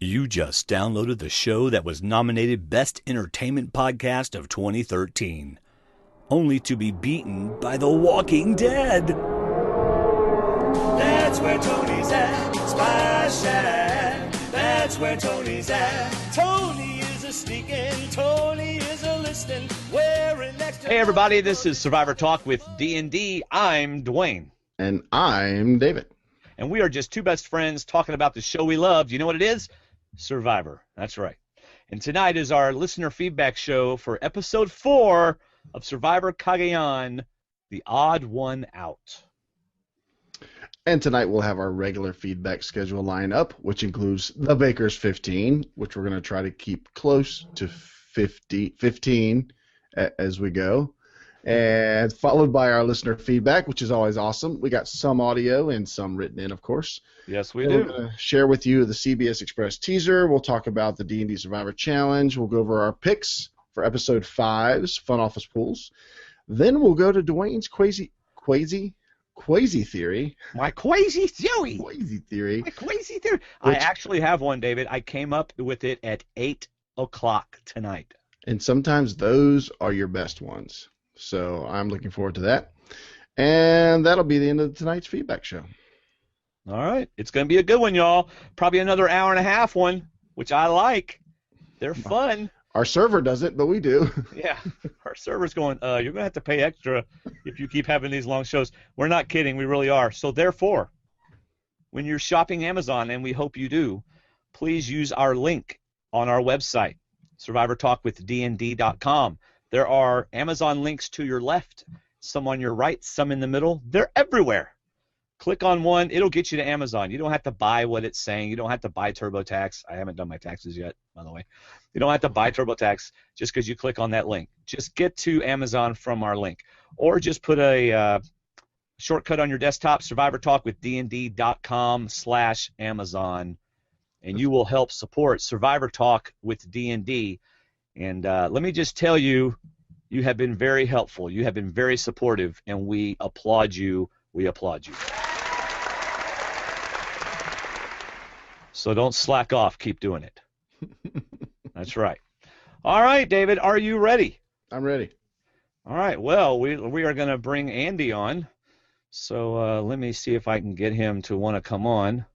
You just downloaded the show that was nominated Best Entertainment Podcast of 2013, only to be beaten by The Walking Dead. That's where Tony's at, Splash at. That's where Tony's at. Tony is a sneaking, Tony is a listening, wearing next to... Hey everybody, this is Survivor Talk with D&D. I'm Dwaine. And I'm David. And we are just two best friends talking about the show we love. You know what it is? Survivor. That's right. And tonight is our listener feedback show for Episode 4 of Survivor Cagayan, The Odd One Out. And tonight we'll have our regular feedback schedule line up, which includes the Baker's 15, which we're going to try to keep close to 15 as we go. And followed by our listener feedback, which is always awesome. We got some audio and some written in, of course. Yes, we do. do. We're going to share with you the CBS Express teaser. We'll talk about the D&D Survivor Challenge. We'll go over our picks for Episode 5's Fun Office Pools. Then we'll go to Dwaine's Quasi theory. My quasi theory. Quasi theory. My quasi theory. I actually have one, David. I came up with it at 8 o'clock tonight. And sometimes those are your best ones. So I'm looking forward to that. And that'll be the end of tonight's feedback show. All right. It's going to be a good one, y'all. Probably another hour and a half one, which I like. They're fun. Our server doesn't, but we do. Yeah. Our server's going, you're going to have to pay extra if you keep having these long shows. We're not kidding. We really are. So therefore, when you're shopping Amazon, and we hope you do, please use our link on our website, survivortalkwithdnd.com. There are Amazon links to your left, some on your right, some in the middle. They're everywhere. Click on one. It'll get you to Amazon. You don't have to buy what it's saying. You don't have to buy TurboTax. I haven't done my taxes yet, by the way. You don't have to buy TurboTax just because you click on that link. Just get to Amazon from our link. Or just put a shortcut on your desktop, survivortalkwithdnd.com/Amazon, and you will help support Survivor Talk with D&D. And let me just tell you, you have been very helpful. You have been very supportive, and we applaud you. We applaud you. So don't slack off. Keep doing it. That's right. All right, David, are you ready? I'm ready. All right. Well, we are going to bring Andy on. So let me see if I can get him to want to come on.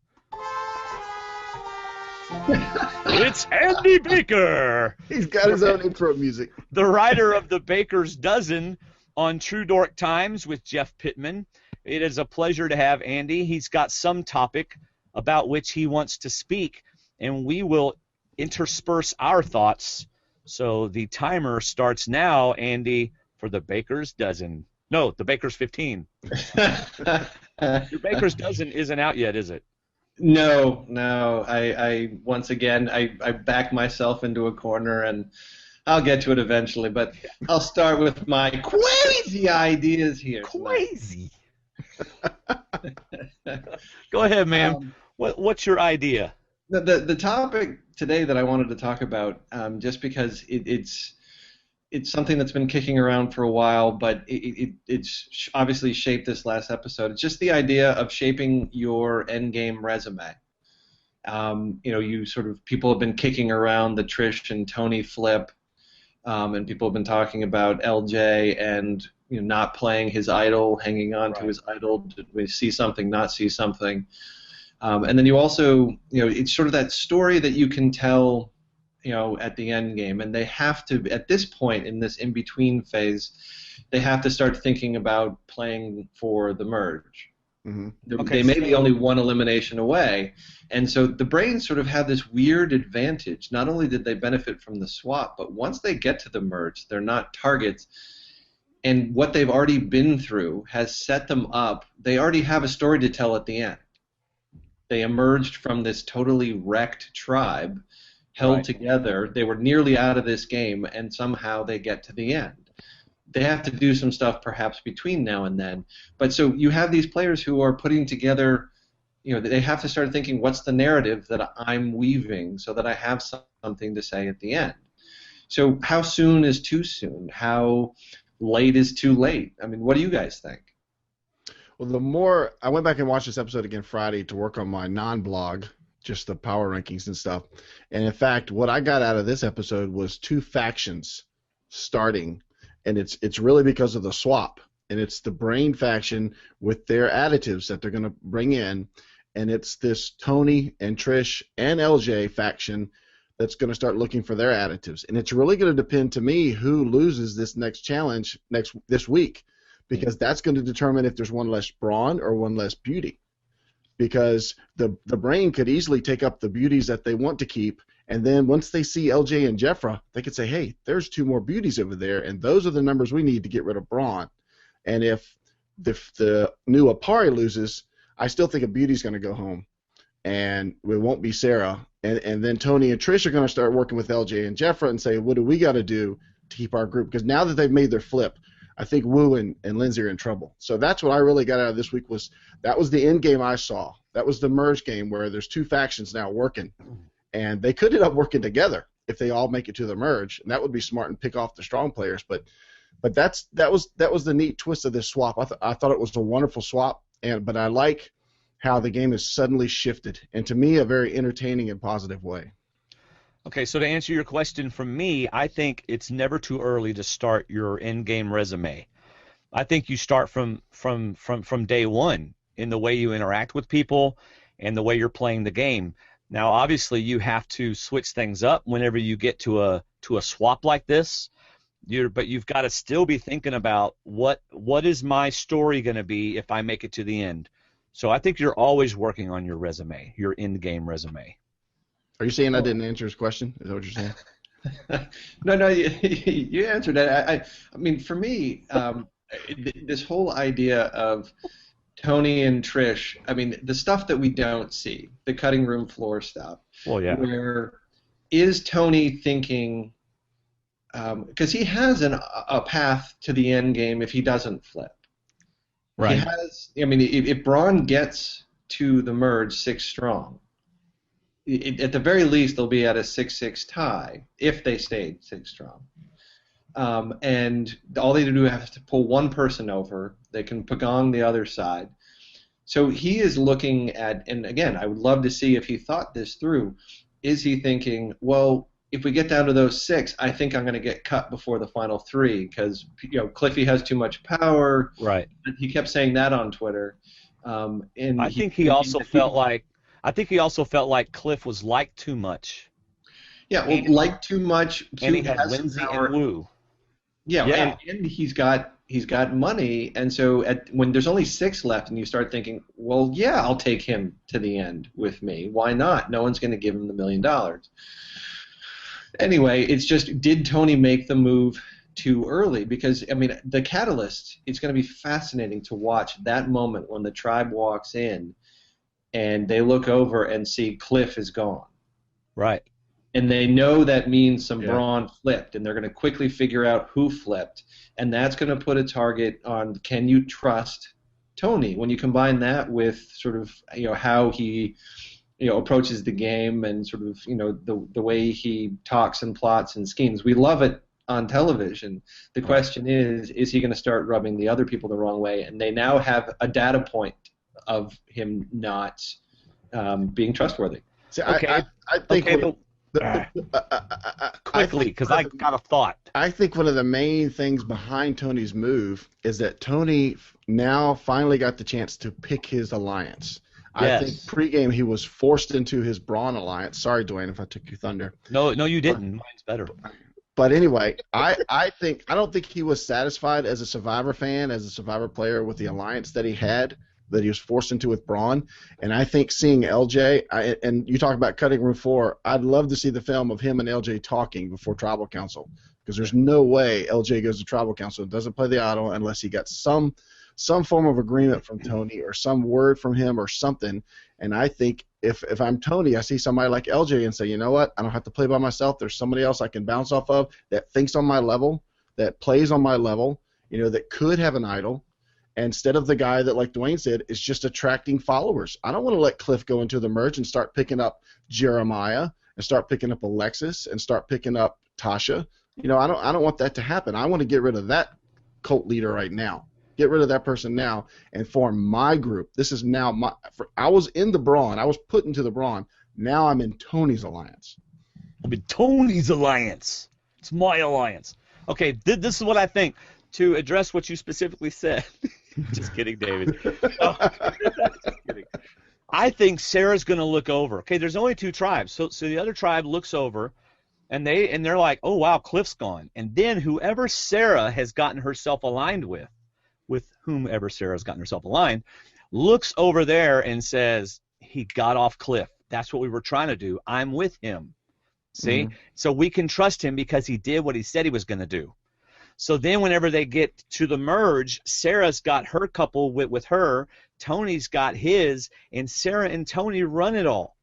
It's Andy Baker. He's got his own intro music. The writer of the Baker's Dozen on True Dork Times with Jeff Pittman. It is a pleasure to have Andy. He's got some topic about which he wants to speak, and we will intersperse our thoughts. So the timer starts now, Andy, for the Baker's Dozen. No, the Baker's 15. Your Baker's Dozen isn't out yet, is it? No. I once again, I back myself into a corner, and I'll get to it eventually, but I'll start with my crazy ideas here. Crazy. Go ahead, man. What's your idea? The topic today that I wanted to talk about, just because it's something that's been kicking around for a while, but it's obviously shaped this last episode. It's just the idea of shaping your endgame resume. People have been kicking around the Trish and Tony flip, and people have been talking about L.J. and not playing his idol, hanging on to his idol. Did we see something, not see something? And then you also, it's sort of that story that you can tell, at the end game, and they have to, at this point in this in-between phase, they have to start thinking about playing for the merge. Mm-hmm. They may be only one elimination away, and so the Brains sort of have this weird advantage. Not only did they benefit from the swap, but once they get to the merge, they're not targets, and what they've already been through has set them up. They already have a story to tell at the end. They emerged from this totally wrecked tribe, held together. They were nearly out of this game, and somehow they get to the end. They have to do some stuff perhaps between now and then. But so you have these players who are putting together, they have to start thinking, what's the narrative that I'm weaving so that I have something to say at the end? So how soon is too soon? How late is too late? I mean, what do you guys think? Well, the more I went back and watched this episode again Friday to work on my non-blog just the power rankings and stuff. And in fact, what I got out of this episode was 2 factions starting, and it's really because of the swap. And it's the Brain faction with their additives that they're going to bring in, and it's this Tony and Trish and LJ faction that's going to start looking for their additives. And it's really going to depend to me who loses this next challenge this week, because that's going to determine if there's one less brawn or one less beauty. Because the Brain could easily take up the beauties that they want to keep, and then once they see LJ and Jefra, they could say, hey, there's 2 more beauties over there, and those are the numbers we need to get rid of brawn. And if the new Apari loses, I still think a beauty's going to go home, and it won't be Sarah. And then Tony and Trish are going to start working with LJ and Jefra and say, what do we got to do to keep our group? Because now that they've made their flip, I think Wu and Lindsey are in trouble. So that's what I really got out of this week. That was the end game I saw. That was the merge game where there's 2 factions now working, and they could end up working together if they all make it to the merge, and that would be smart and pick off the strong players. But that was the neat twist of this swap. I thought it was a wonderful swap, but I like how the game has suddenly shifted, and to me, a very entertaining and positive way. Okay, so to answer your question from me, I think it's never too early to start your in-game resume. I think you start from day one in the way you interact with people and the way you're playing the game. Now, obviously, you have to switch things up whenever you get to a swap like this. But you've got to still be thinking about what is my story going to be if I make it to the end. So I think you're always working on your resume, your in-game resume. Are you saying I didn't answer his question? Is that what you're saying? No, you answered it. I mean, for me, this whole idea of Tony and Trish, I mean, the stuff that we don't see, the cutting room floor stuff. Well, yeah. Where is Tony thinking, because he has a path to the end game if he doesn't flip. Right. He has. I mean, if Braun gets to the merge 6 strong, at the very least they'll be at a 6-6 tie if they stayed 6 strong. And all they do is to pull one person over. They can pagong the other side. So he is looking at, and again, I would love to see if he thought this through. Is he thinking, well, if we get down to those 6, I think I'm going to get cut before the final 3 because Cliffy has too much power. Right. He kept saying that on Twitter. And I think he also felt like Cliff was liked too much. Yeah, well, liked too much. And he had Lindsey and Wu. Yeah. And he's got money, and so when there's only 6 left, and you start thinking, well, yeah, I'll take him to the end with me. Why not? No one's going to give him the $1 million. Anyway, it's just, did Tony make the move too early? Because, I mean, the catalyst, it's going to be fascinating to watch that moment when the tribe walks in and they look over and see Cliff is gone. Right. And they know that means some brawn flipped, and they're going to quickly figure out who flipped, and that's going to put a target on, can you trust Tony? When you combine that with sort of how he approaches the game and sort of the way he talks and plots and schemes, we love it on television. The question is he going to start rubbing the other people the wrong way? And they now have a data point of him not being trustworthy. See, okay. I think. Okay, quickly, because I got a thought. I think one of the main things behind Tony's move is that Tony now finally got the chance to pick his alliance. Yes. I think pregame he was forced into his Braun alliance. Sorry, Dwaine, if I took your thunder. No, you didn't. Mine's better. But anyway, I don't think he was satisfied as a Survivor fan, as a Survivor player with the alliance that he had, that he was forced into with Braun. And I think seeing LJ, and you talk about cutting room floor, I'd love to see the film of him and LJ talking before Tribal Council, because there's no way LJ goes to Tribal Council and doesn't play the idol unless he got some form of agreement from Tony or some word from him or something. And I think if I'm Tony, I see somebody like LJ and say, you know what, I don't have to play by myself. There's somebody else I can bounce off of that thinks on my level, that plays on my level, that could have an idol. Instead of the guy that, like Dwaine said, is just attracting followers. I don't want to let Cliff go into the merge and start picking up Jeremiah and start picking up Alexis and start picking up Tasha. I don't want that to happen. I want to get rid of that cult leader right now. Get rid of that person now and form my group. This is now I was in the Braun. I was put into the Braun. Now I'm in Tony's alliance. I'm in Tony's alliance. It's my alliance. Okay, this is what I think. To address what you specifically said. Just kidding, David. Oh, just kidding. I think Sarah's going to look over. Okay, there's only 2 tribes. So the other tribe looks over, and they're like, oh, wow, Cliff's gone. And then whoever Sarah has gotten herself aligned with whomever Sarah's gotten herself aligned, looks over there and says, he got off Cliff. That's what we were trying to do. I'm with him. See? Mm-hmm. So we can trust him because he did what he said he was going to do. So then whenever they get to the merge, Sarah's got her couple with her, Tony's got his, and Sarah and Tony run it all.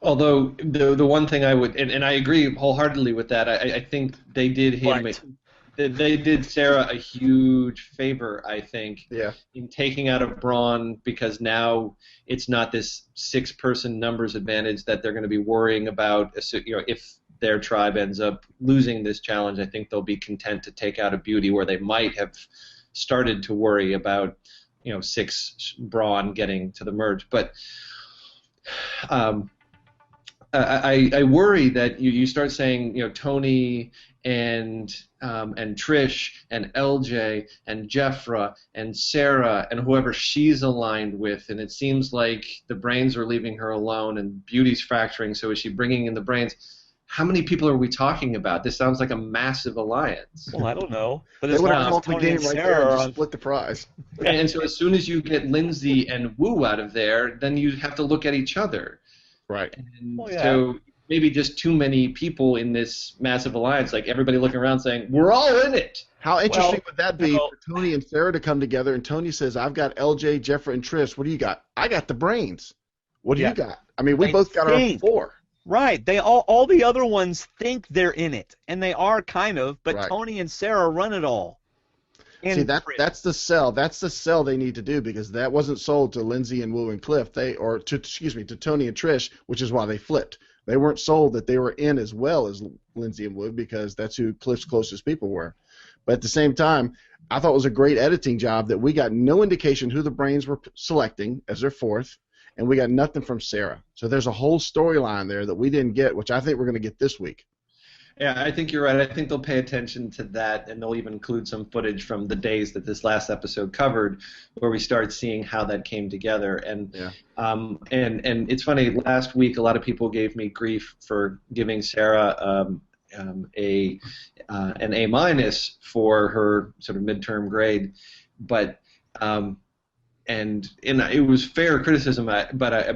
Although the one thing I would, and I agree wholeheartedly with that, I think they did him, they did Sarah a huge favor, I think, in taking out of Braun, because now it's not this 6-person numbers advantage that they're going to be worrying about. If their tribe ends up losing this challenge, I think they'll be content to take out a Beauty where they might have started to worry about 6 Braun getting to the merge. But I worry that you start saying Tony and Trish and LJ and Jefra and Sarah and whoever she's aligned with, and it seems like the brains are leaving her alone and Beauty's fracturing, so is she bringing in the brains? How many people are we talking about? This sounds like a massive alliance. Well, I don't know. But they would have called the game right there and just split the prize. And so as soon as you get Lindsey and Wu out of there, then you have to look at each other. Right. And so maybe just too many people in this massive alliance, like everybody looking around saying, we're all in it. How interesting would that be for Tony and Sarah to come together, and Tony says, I've got LJ, Jefra, and Trish. What do you got? I got the brains. What do you got? I mean, we both got our 4. Right. They all the other ones think they're in it, and they are kind of, but Tony and Sarah run it all. And see, that's the sell. That's the sell they need to do, because that wasn't sold to Lindsey and Wu and Cliff. To Tony and Trish, which is why they flipped. They weren't sold that they were in as well as Lindsey and Wu, because that's who Cliff's closest people were. But at the same time, I thought it was a great editing job that we got no indication who the brains were selecting as their 4th, and we got nothing from Sarah. So there's a whole storyline there that we didn't get, which I think we're going to get this week. Yeah, I think you're right. I think they'll pay attention to that, and they'll even include some footage from the days that this last episode covered, where we start seeing how that came together. And and it's funny. Last week, a lot of people gave me grief for giving Sarah an A- for her sort of midterm grade, but and it was fair criticism. But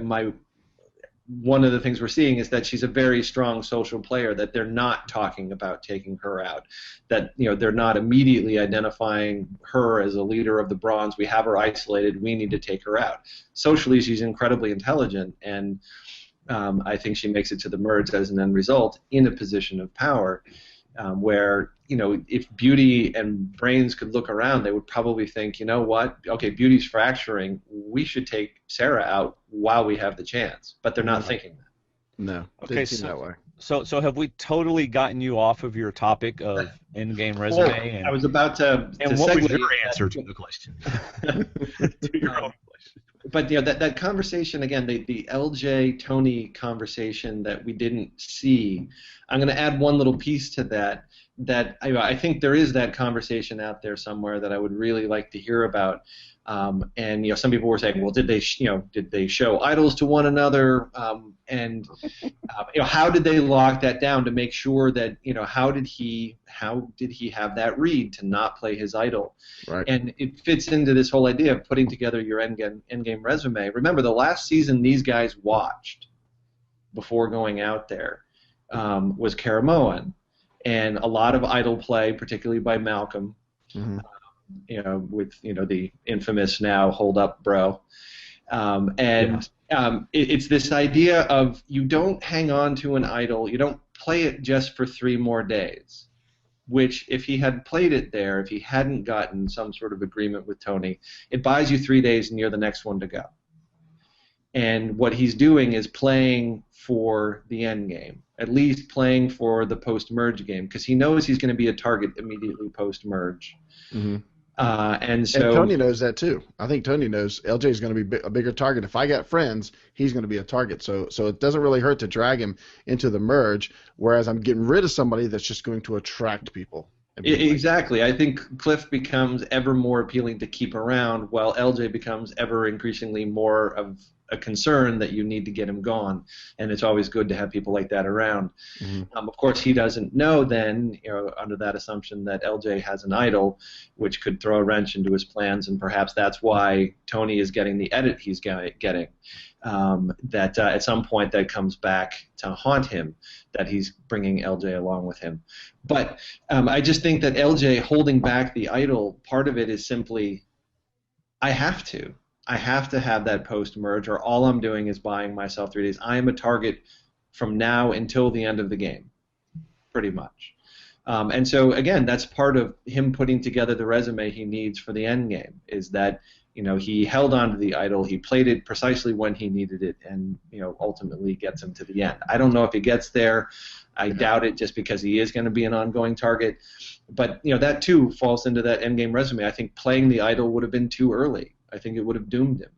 one of the things we're seeing is that she's a very strong social player, that they're not talking about taking her out, that they're not immediately identifying her as a leader of the Bronze. We have her isolated. We need to take her out. Socially, she's incredibly intelligent, and I think she makes it to the merge as an end result in a position of power, where if Beauty and Brains could look around, they would probably think, you know what? Okay, Beauty's fracturing. We should take Sarah out while we have the chance. But they're not thinking that. No. Okay, seem that way. So have we totally gotten you off of your topic of in-game resume? I was about to. And what was your answer to the question? To your own question. But that conversation again, the LJ Tony conversation that we didn't see. I'm going to add one little piece to that. That I think there is that conversation out there somewhere that I would really like to hear about. And some people were saying, well, did they show idols to one another? And how did they lock that down to make sure that how did he have that read to not play his idol? Right. And it fits into this whole idea of putting together your endgame resume. Remember, the last season these guys watched before going out there was Karamoan. And a lot of idol play, particularly by Malcolm, with the infamous now "Hold Up, Bro," it's this idea of you don't hang on to an idol, you don't play it just for 3 more days. Which, if he had played it there, if he hadn't gotten some sort of agreement with Tony, it buys you 3 days and you're the next one to go. And what he's doing is playing for the end game, at least playing for the post-merge game, because he knows he's going to be a target immediately post-merge. And Tony knows that too. I think Tony knows LJ is going to be a bigger target. If I got friends, he's going to be a target. So it doesn't really hurt to drag him into the merge, whereas I'm getting rid of somebody that's just going to attract people. Exactly. I think Cliff becomes ever more appealing to keep around, while LJ becomes ever increasingly more of a concern that you need to get him gone. And it's always good to have people like that around. Mm-hmm. Of course, he doesn't know then, under that assumption that LJ has an idol, which could throw a wrench into his plans, and perhaps that's why Tony is getting the edit he's getting. That at some point that comes back to haunt him, that he's bringing LJ along with him. But I just think that LJ holding back the idol, part of it is simply, I have to have that post-merge, or all I'm doing is buying myself 3 days. I am a target from now until the end of the game, pretty much. And so, again, that's part of him putting together the resume he needs for the end game, is that he held on to the idol, he played it precisely when he needed it, and ultimately gets him to the end. I don't know if he gets there. I doubt it, just because he is going to be an ongoing target. But that too falls into that end game resume. I think playing the idol would have been too early. I think it would have doomed him.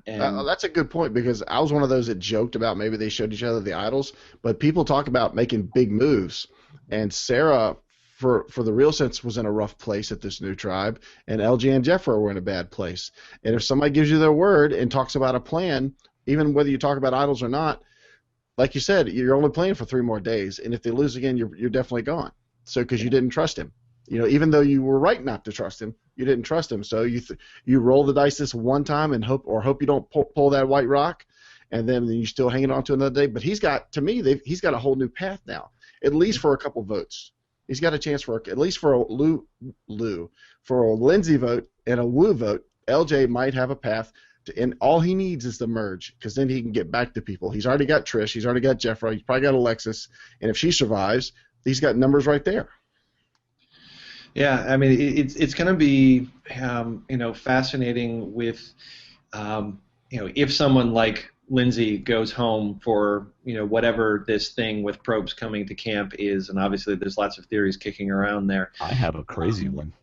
That's a good point, because I was one of those that joked about maybe they showed each other the idols, but people talk about making big moves, and Sarah, for the real sense, was in a rough place at this new tribe, and LJ and Jefra were in a bad place. And if somebody gives you their word and talks about a plan, even whether you talk about idols or not, like you said, you're only playing for 3 more days, and if they lose again, you're definitely gone. So because you didn't trust him. Even though you were right not to trust him, you didn't trust him. So you roll the dice this one time and hope you don't pull that white rock, and then you're still hanging on to another day. But he's got a whole new path now, at least for a couple votes. He's got a chance for at least for a for a Lindsey vote and a Woo vote. LJ might have a path and all he needs is the merge, because then he can get back to people. He's already got Trish, he's already got Jefra, he's probably got Alexis, and if she survives, he's got numbers right there. Yeah, I mean, it's going to be fascinating with if someone like Lindsey goes home for whatever this thing with probes coming to camp is, and obviously there's lots of theories kicking around there. I have a crazy one.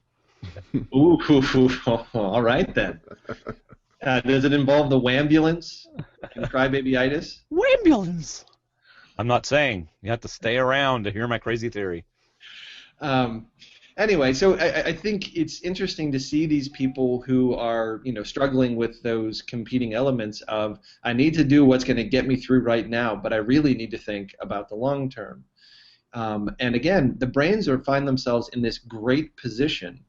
Ooh, all right then. Does it involve the wambulance and crybaby-itis? Wambulance. I'm not saying. You have to stay around to hear my crazy theory. Anyway, so I think it's interesting to see these people who are, struggling with those competing elements of, I need to do what's going to get me through right now, but I really need to think about the long term. And again, the brains find themselves in this great position,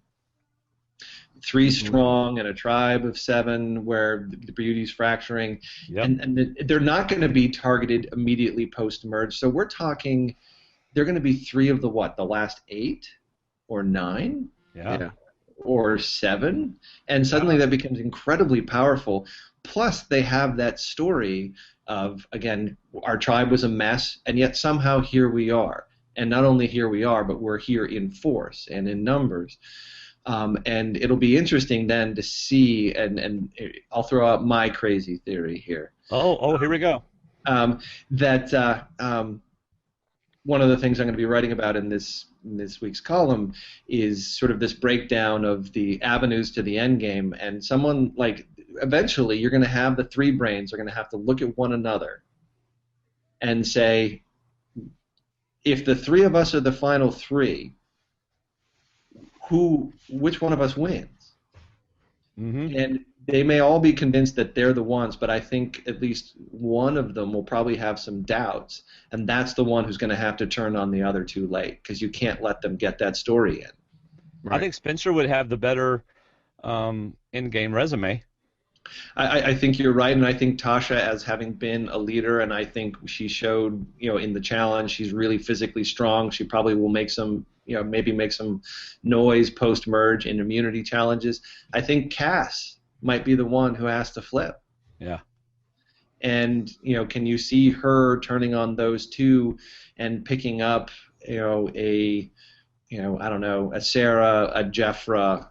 3 strong and a tribe of 7 where the beauty's fracturing, and they're not going to be targeted immediately post-merge. So we're talking, they're going to be 3 of the last 8? Or 9, or 7, and suddenly that becomes incredibly powerful. Plus, they have that story of, again, our tribe was a mess, and yet somehow here we are. And not only here we are, but we're here in force and in numbers. And it'll be interesting then to see, and I'll throw out my crazy theory here. Oh, here we go. That one of the things I'm going to be writing about in this week's column is sort of this breakdown of the avenues to the end game, and someone like, eventually you're going to have the 3 brains are going to have to look at one another and say, if the 3 of us are the final 3, which one of us wins? Mm-hmm. And they may all be convinced that they're the ones, but I think at least one of them will probably have some doubts, and that's the one who's going to have to turn on the other 2 late, because you can't let them get that story in. Right. I think Spencer would have the better in-game resume. I think you're right, and I think Tasha, as having been a leader, and I think she showed, in the challenge, she's really physically strong. She probably will make some, maybe make some noise post-merge in immunity challenges. I think Cass might be the one who has to flip. Yeah. And, can you see her turning on those 2 and picking up, a Sarah, a Jefra,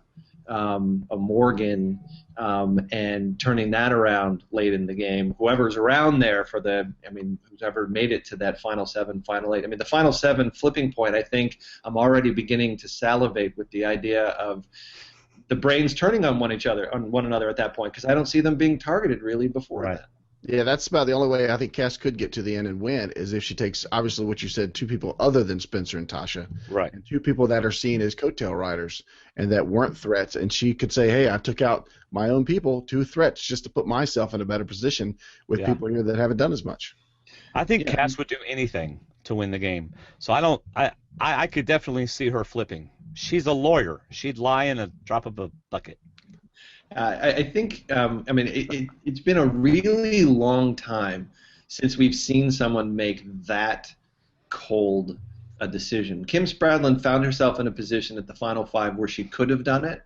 a Morgan, and turning that around late in the game. Whoever's around there for who's ever made it to that final 7, final 8. I mean, the final 7 flipping point, I think I'm already beginning to salivate with the idea of the brains turning on one another at that point, because I don't see them being targeted really before that. Yeah, that's about the only way I think Cass could get to the end and win, is if she takes, obviously what you said, 2 people other than Spencer and Tasha. Right. And 2 people that are seen as coattail riders and that weren't threats. And she could say, hey, I took out my own people, 2 threats, just to put myself in a better position with people here that haven't done as much. I think Cass would do anything to win the game. So I could definitely see her flipping. She's a lawyer. She'd lie in a drop of a bucket. I think, it's been a really long time since we've seen someone make that cold a decision. Kim Spradlin found herself in a position at the Final 5 where she could have done it,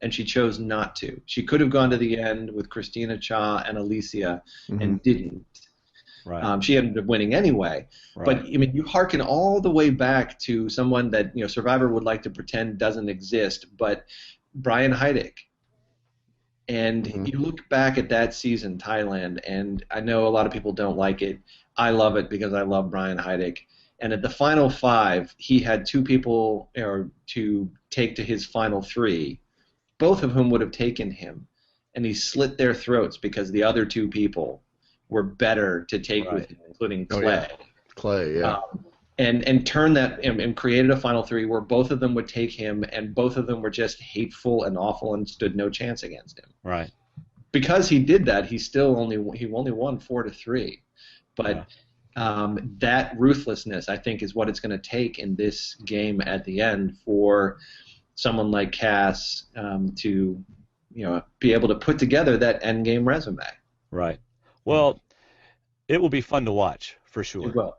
and she chose not to. She could have gone to the end with Christina Cha and Alicia and didn't. Right. She ended up winning anyway. Right. But, you hearken all the way back to someone that, Survivor would like to pretend doesn't exist, but Brian Heidik. And you look back at that season, Thailand, and I know a lot of people don't like it. I love it because I love Brian Heidik. And at the Final 5, he had 2 people to take to his Final 3, both of whom would have taken him. And he slit their throats because the other 2 people were better to take with him, including Clay. Clay, yeah. And turned that and created a Final 3 where both of them would take him, and both of them were just hateful and awful and stood no chance against him. Right. Because he did that, he only won 4-3. But that ruthlessness, I think, is what it's going to take in this game at the end for someone like Cass to be able to put together that end game resume. Right. Well, it will be fun to watch for sure. It will.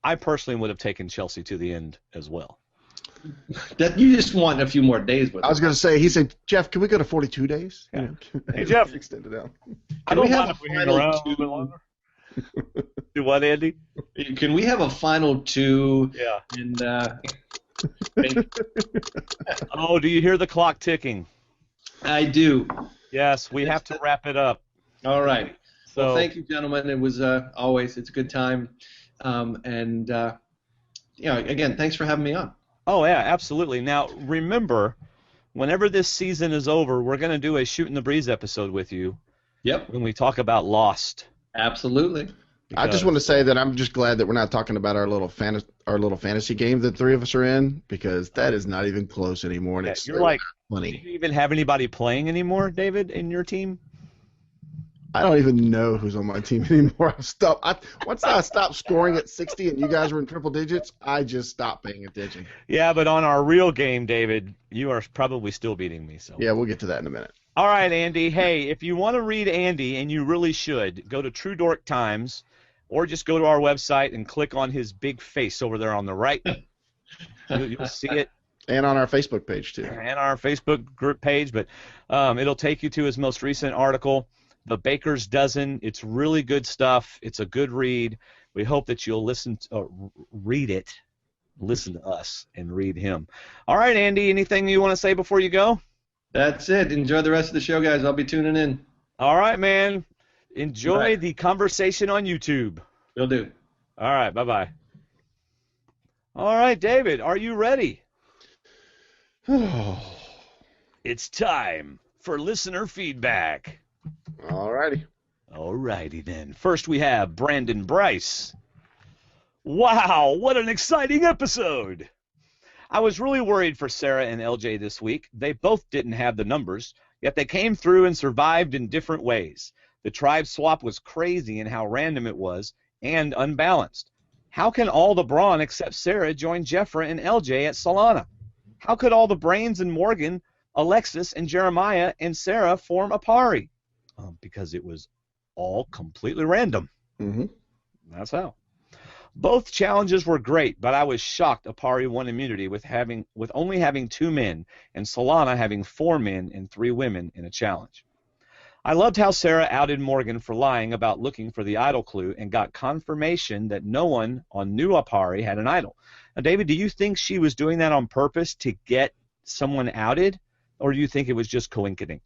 I personally would have taken Chelsea to the end as well. That you just want a few more days with. I was going to say, he said, Jeff, can we go to 42 days? Yeah. Hey, Jeff. Extend it out. I don't mind if we hang around a little bit longer. Do what, Andy? Can we have a final 2? Yeah. And oh, do you hear the clock ticking? I do. Yes, we have to wrap it up. All right. So, well, thank you, gentlemen. It was it's a good time. Again, thanks for having me on. Oh, yeah, absolutely. Now, remember, whenever this season is over, we're going to do a Shooting the Breeze episode with you. Yep. When we talk about Lost. Absolutely. I just want to say that I'm just glad that we're not talking about our little fantasy game that 3 of us are in, because that is not even close anymore. And it's you're like, funny. Do you even have anybody playing anymore, David, in your team? I don't even know who's on my team anymore. Once I stopped scoring at 60 and you guys were in triple digits, I just stopped paying attention. Yeah, but on our real game, David, you are probably still beating me. So. Yeah, we'll get to that in a minute. All right, Andy. Hey, if you want to read Andy, and you really should, go to True Dork Times, or just go to our website and click on his big face over there on the right. You'll see it. And on our Facebook page, too. And our Facebook group page, but it'll take you to his most recent article, The Baker's Dozen. It's really good stuff. It's a good read. We hope that you'll read it, listen to us, and read him. All right, Andy, anything you want to say before you go? That's it. Enjoy the rest of the show, guys. I'll be tuning in. All right, man. Enjoy the conversation on YouTube. Will do. All right, bye-bye. All right, David, are you ready? It's time for listener feedback. Alrighty. Alrighty then. First we have Brandon Bryce. Wow, what an exciting episode! I was really worried for Sarah and LJ this week. They both didn't have the numbers, yet they came through and survived in different ways. The tribe swap was crazy in how random it was and unbalanced. How can all the brawn except Sarah join Jefra and LJ at Solana? How could all the brains and Morgan, Alexis, and Jeremiah and Sarah form a party? Because it was all completely random. Mm-hmm. That's how. Both challenges were great, but I was shocked Apari won immunity with only having 2 men and Solana having 4 men and 3 women in a challenge. I loved how Sarah outed Morgan for lying about looking for the idol clue and got confirmation that no one on New Apari had an idol. Now, David, do you think she was doing that on purpose to get someone outed, or do you think it was just coincidence?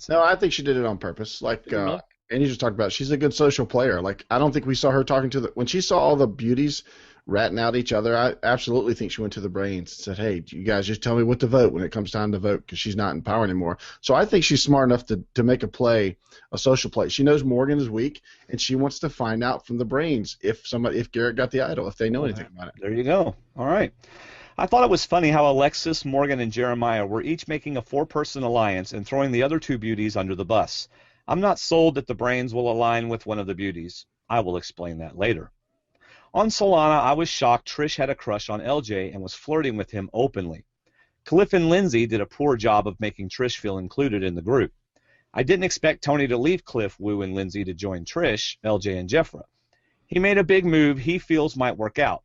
No, I think she did it on purpose. Like Really? Andy just talked about, she's a good social player. Like, I don't think we saw her talking to when she saw all the beauties ratting out each other. I absolutely think she went to the brains and said, "Hey, you guys just tell me what to vote when it comes time to vote," because she's not in power anymore. So I think she's smart enough to make a play, a social play. She knows Morgan is weak, and she wants to find out from the brains if Garrett got the idol, if they know anything about it. There you go. All right. I thought it was funny how Alexis, Morgan, and Jeremiah were each making a 4-person alliance and throwing the other 2 beauties under the bus. I'm not sold that the brains will align with one of the beauties. I will explain that later. On Solana, I was shocked Trish had a crush on LJ and was flirting with him openly. Cliff and Lindsey did a poor job of making Trish feel included in the group. I didn't expect Tony to leave Cliff, Woo, and Lindsey to join Trish, LJ, and Jefra. He made a big move he feels might work out.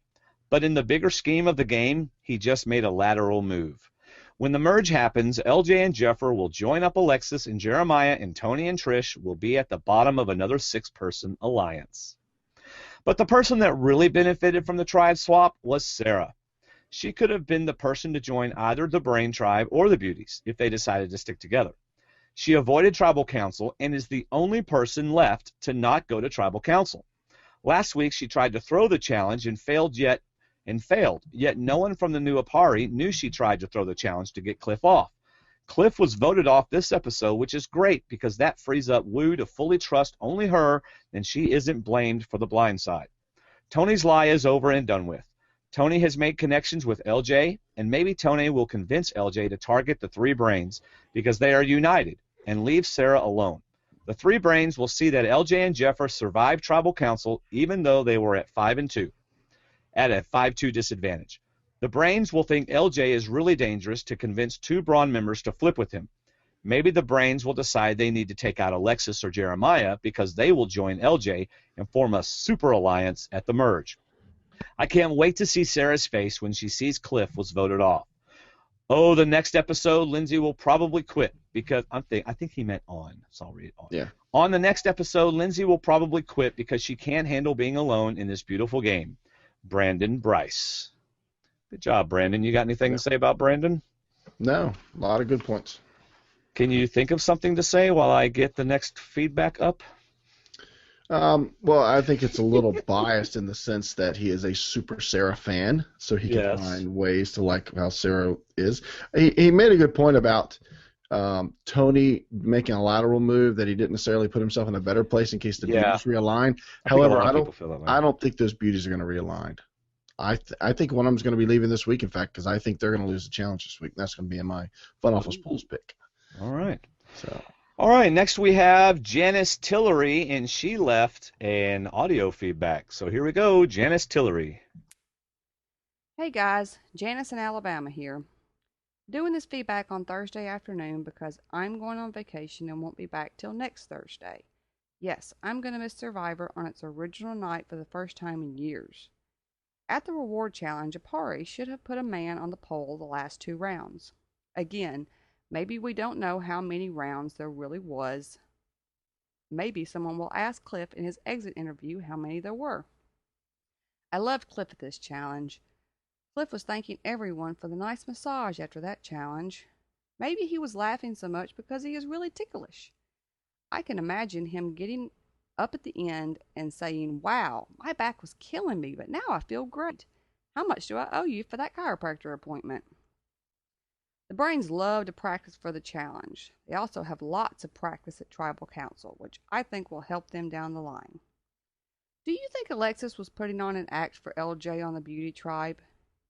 But in the bigger scheme of the game, he just made a lateral move. When the merge happens, LJ and Jefra will join up Alexis and Jeremiah, and Tony and Trish will be at the bottom of another 6-person alliance. But the person that really benefited from the tribe swap was Sarah. She could have been the person to join either the Brain Tribe or the Beauties if they decided to stick together. She avoided Tribal Council and is the only person left to not go to Tribal Council. Last week she tried to throw the challenge and failed, yet no one from the new Apari knew she tried to throw the challenge to get Cliff off. Cliff was voted off this episode, which is great because that frees up Woo to fully trust only her, and she isn't blamed for the blind side. Tony's lie is over and done with. Tony has made connections with LJ, and maybe Tony will convince LJ to target the 3 brains because they are united and leave Sarah alone. The 3 brains will see that LJ and Jefra survived Tribal Council even though they were at 5-2, at a 5-2 disadvantage. The brains will think LJ is really dangerous to convince 2 Brawn members to flip with him. Maybe the brains will decide they need to take out Alexis or Jeremiah because they will join LJ and form a super alliance at the merge. I can't wait to see Sarah's face when she sees Cliff was voted off. Oh, the next episode, Lindsey will probably quit because I think he meant on, so I'll read it on. Yeah. On the next episode, Lindsey will probably quit because she can't handle being alone in this beautiful game. Brandon Bryce. Good job, Brandon. You got anything to say about Brandon? No, a lot of good points. Can you think of something to say while I get the next feedback up? Well, I think it's a little biased in the sense that he is a super Sarah fan, so he can find ways to like how Sarah is. He made a good point about Tony making a lateral move that he didn't necessarily put himself in a better place in case the beauties realign. However, I don't think those beauties are going to realign. I think one of them is going to be leaving this week, in fact, because I think they're going to lose the challenge this week. That's going to be in my Fun Office Pools pick. All right. So. All right, next we have Janis Tillery, and she left an audio feedback. So here we go, Janis Tillery. Hey guys, Janice in Alabama here. Doing this feedback on Thursday afternoon because I'm going on vacation and won't be back till next Thursday. Yes, I'm going to miss Survivor on its original night for the first time in years. At the reward challenge, Apari should have put a man on the pole the last 2 rounds. Again, maybe we don't know how many rounds there really was. Maybe someone will ask Cliff in his exit interview how many there were. I loved Cliff at this challenge. Cliff was thanking everyone for the nice massage after that challenge. Maybe he was laughing so much because he is really ticklish. I can imagine him getting up at the end and saying, "Wow, my back was killing me, but now I feel great. How much do I owe you for that chiropractor appointment?" The brains love to practice for the challenge. They also have lots of practice at Tribal Council, which I think will help them down the line. Do you think Alexis was putting on an act for LJ on the Beauty Tribe?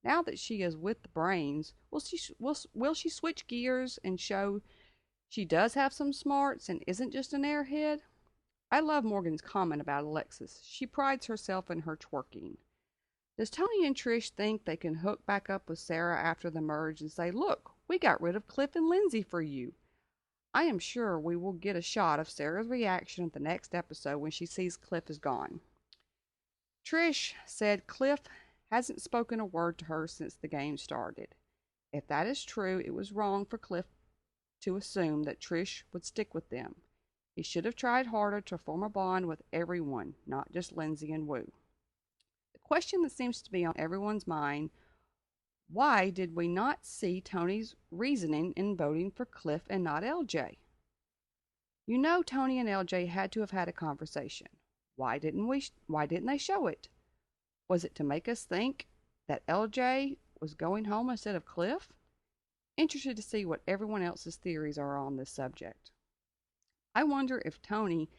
Now that she is with the brains, will she switch gears and show she does have some smarts and isn't just an airhead? I love Morgan's comment about Alexis. She prides herself in her twerking. Does Tony and Trish think they can hook back up with Sarah after the merge and say, "Look, we got rid of Cliff and Lindsey for you"? I am sure we will get a shot of Sarah's reaction at the next episode when she sees Cliff is gone. Trish said Cliff hasn't spoken a word to her since the game started. If that is true, it was wrong for Cliff to assume that Trish would stick with them. He should have tried harder to form a bond with everyone, not just Lindsey and Woo. The question that seems to be on everyone's mind, Why did we not see Tony's reasoning in voting for Cliff and not LJ? You know Tony and LJ had to have had a conversation. Why didn't they show it? Was it to make us think that LJ was going home instead of Cliff? Interested to see what everyone else's theories are on this subject. I wonder if Tony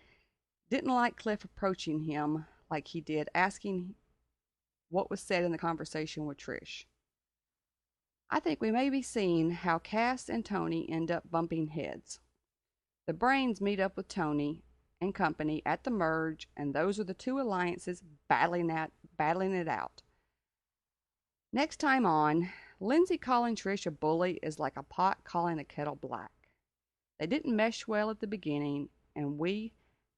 didn't like Cliff approaching him like he did, asking what was said in the conversation with Trish. I think we may be seeing how Cass and Tony end up bumping heads. The brains meet up with Tony and company at the merge, and those are the two alliances battling it out. Next time on, Lindsey calling Trish a bully is like a pot calling a kettle black. They didn't mesh well at the beginning, and we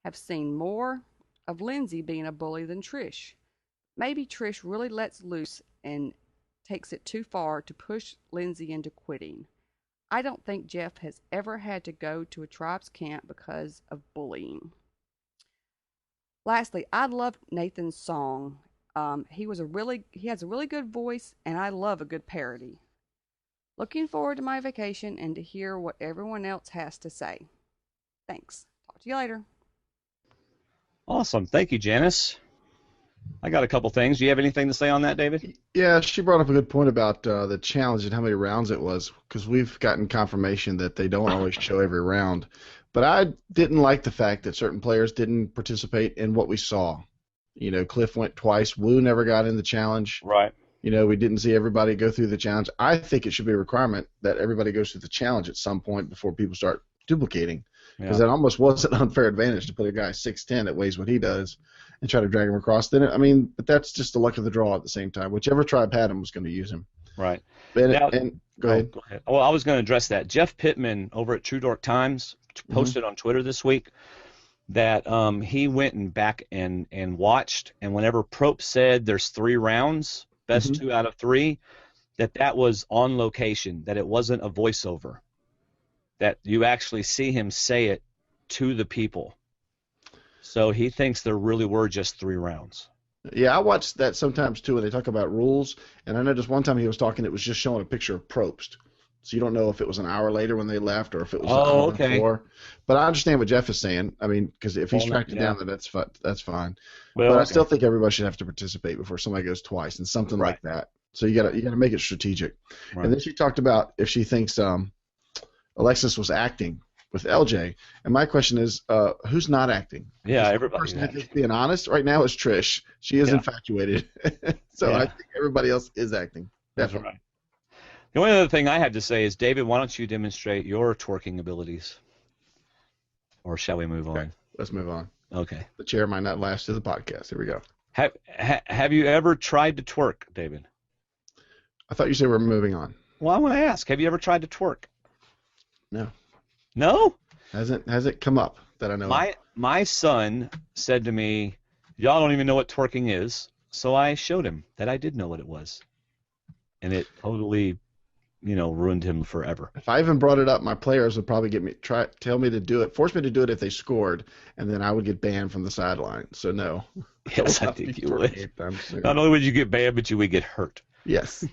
have seen more of Lindsey being a bully than Trish. Maybe Trish really lets loose and takes it too far to push Lindsey into quitting. I don't think Jeff has ever had to go to a tribe's camp because of bullying. Lastly, I loved Nathan's song. He has a really good voice, and I love a good parody. Looking forward to my vacation and to hear what everyone else has to say. Thanks. Talk to you later. Awesome. Thank you, Janis. I got a couple things. Do you have anything to say on that, David? Yeah, she brought up a good point about the challenge and how many rounds it was, because we've gotten confirmation that they don't always show every round. But I didn't like the fact that certain players didn't participate in what we saw. You know, Cliff went twice. Woo never got in the challenge. Right. You know, we didn't see everybody go through the challenge. I think it should be a requirement that everybody goes through the challenge at some point before people start duplicating. Because that almost was an unfair advantage to put a guy 6'10" that weighs what he does and try to drag him across. Then, but that's just the luck of the draw at the same time. Whichever tribe had him was going to use him. Right. Go ahead. Go ahead. Well, I was going to address that. Jeff Pittman over at True Dork Times posted on Twitter this week that he went and back and watched, and whenever Prope said there's 3 rounds, best 2 out of 3, that was on location, that it wasn't a voiceover, that you actually see him say it to the people. So he thinks there really were just 3 rounds. Yeah, I watch that sometimes too when they talk about rules, and I noticed one time he was talking, it was just showing a picture of Probst. So you don't know if it was an hour later when they left or if it was an hour before. But I understand what Jeff is saying. I mean, because if he's tracked it down, then that's fine. Well, but I still think everybody should have to participate before somebody goes twice and something like that. So you gotta make it strategic. Right. And then she talked about if she thinks Alexis was acting with LJ. And my question is, who's not acting? Yeah, everybody. The person who's being honest right now is Trish. She is infatuated. So I think everybody else is acting. Definitely. That's right. The only other thing I had to say is, David, why don't you demonstrate your twerking abilities? Or shall we move on? Let's move on. Okay. The chair might not last to the podcast. Here we go. Have you ever tried to twerk, David? I thought you said we're moving on. Well, I want to ask, have you ever tried to twerk? No. No? Hasn't come up that I know of. My son said to me, y'all don't even know what twerking is, so I showed him that I did know what it was. And it totally, ruined him forever. If I even brought it up, my players would probably tell me to do it, force me to do it if they scored, and then I would get banned from the sideline. So no. Yes, I think you would. Not only would you get banned, but you would get hurt. Yes.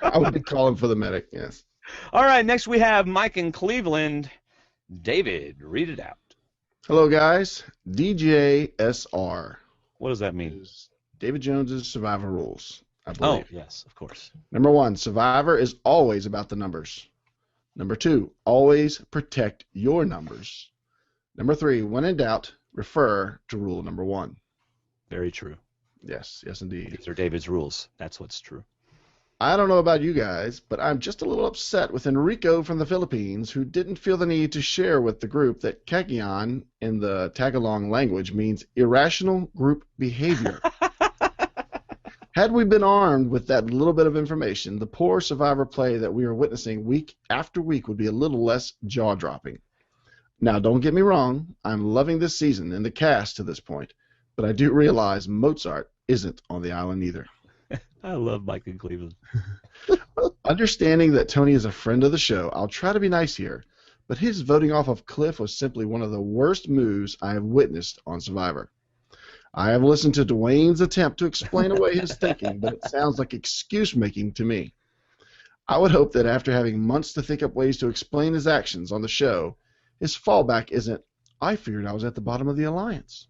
I would be calling for the medic, yes. All right, next we have Mike in Cleveland. David, read it out. Hello, guys. DJSR. What does that mean? Is David Jones's Survivor rules, I believe. Oh, yes, of course. Number 1, Survivor is always about the numbers. Number 2, always protect your numbers. Number 3, when in doubt, refer to rule number 1. Very true. Yes, indeed. These are David's rules. That's what's true. I don't know about you guys, but I'm just a little upset with Enrico from the Philippines, who didn't feel the need to share with the group that Cagayan in the Tagalog language means irrational group behavior. Had we been armed with that little bit of information, the poor Survivor play that we are witnessing week after week would be a little less jaw-dropping. Now, don't get me wrong, I'm loving this season and the cast to this point, but I do realize Mozart isn't on the island either. I love Mike in Cleveland. Understanding that Tony is a friend of the show, I'll try to be nice here, but his voting off of Cliff was simply one of the worst moves I have witnessed on Survivor. I have listened to Dwaine's attempt to explain away his thinking, but it sounds like excuse-making to me. I would hope that after having months to think up ways to explain his actions on the show, his fallback isn't, I figured I was at the bottom of the alliance.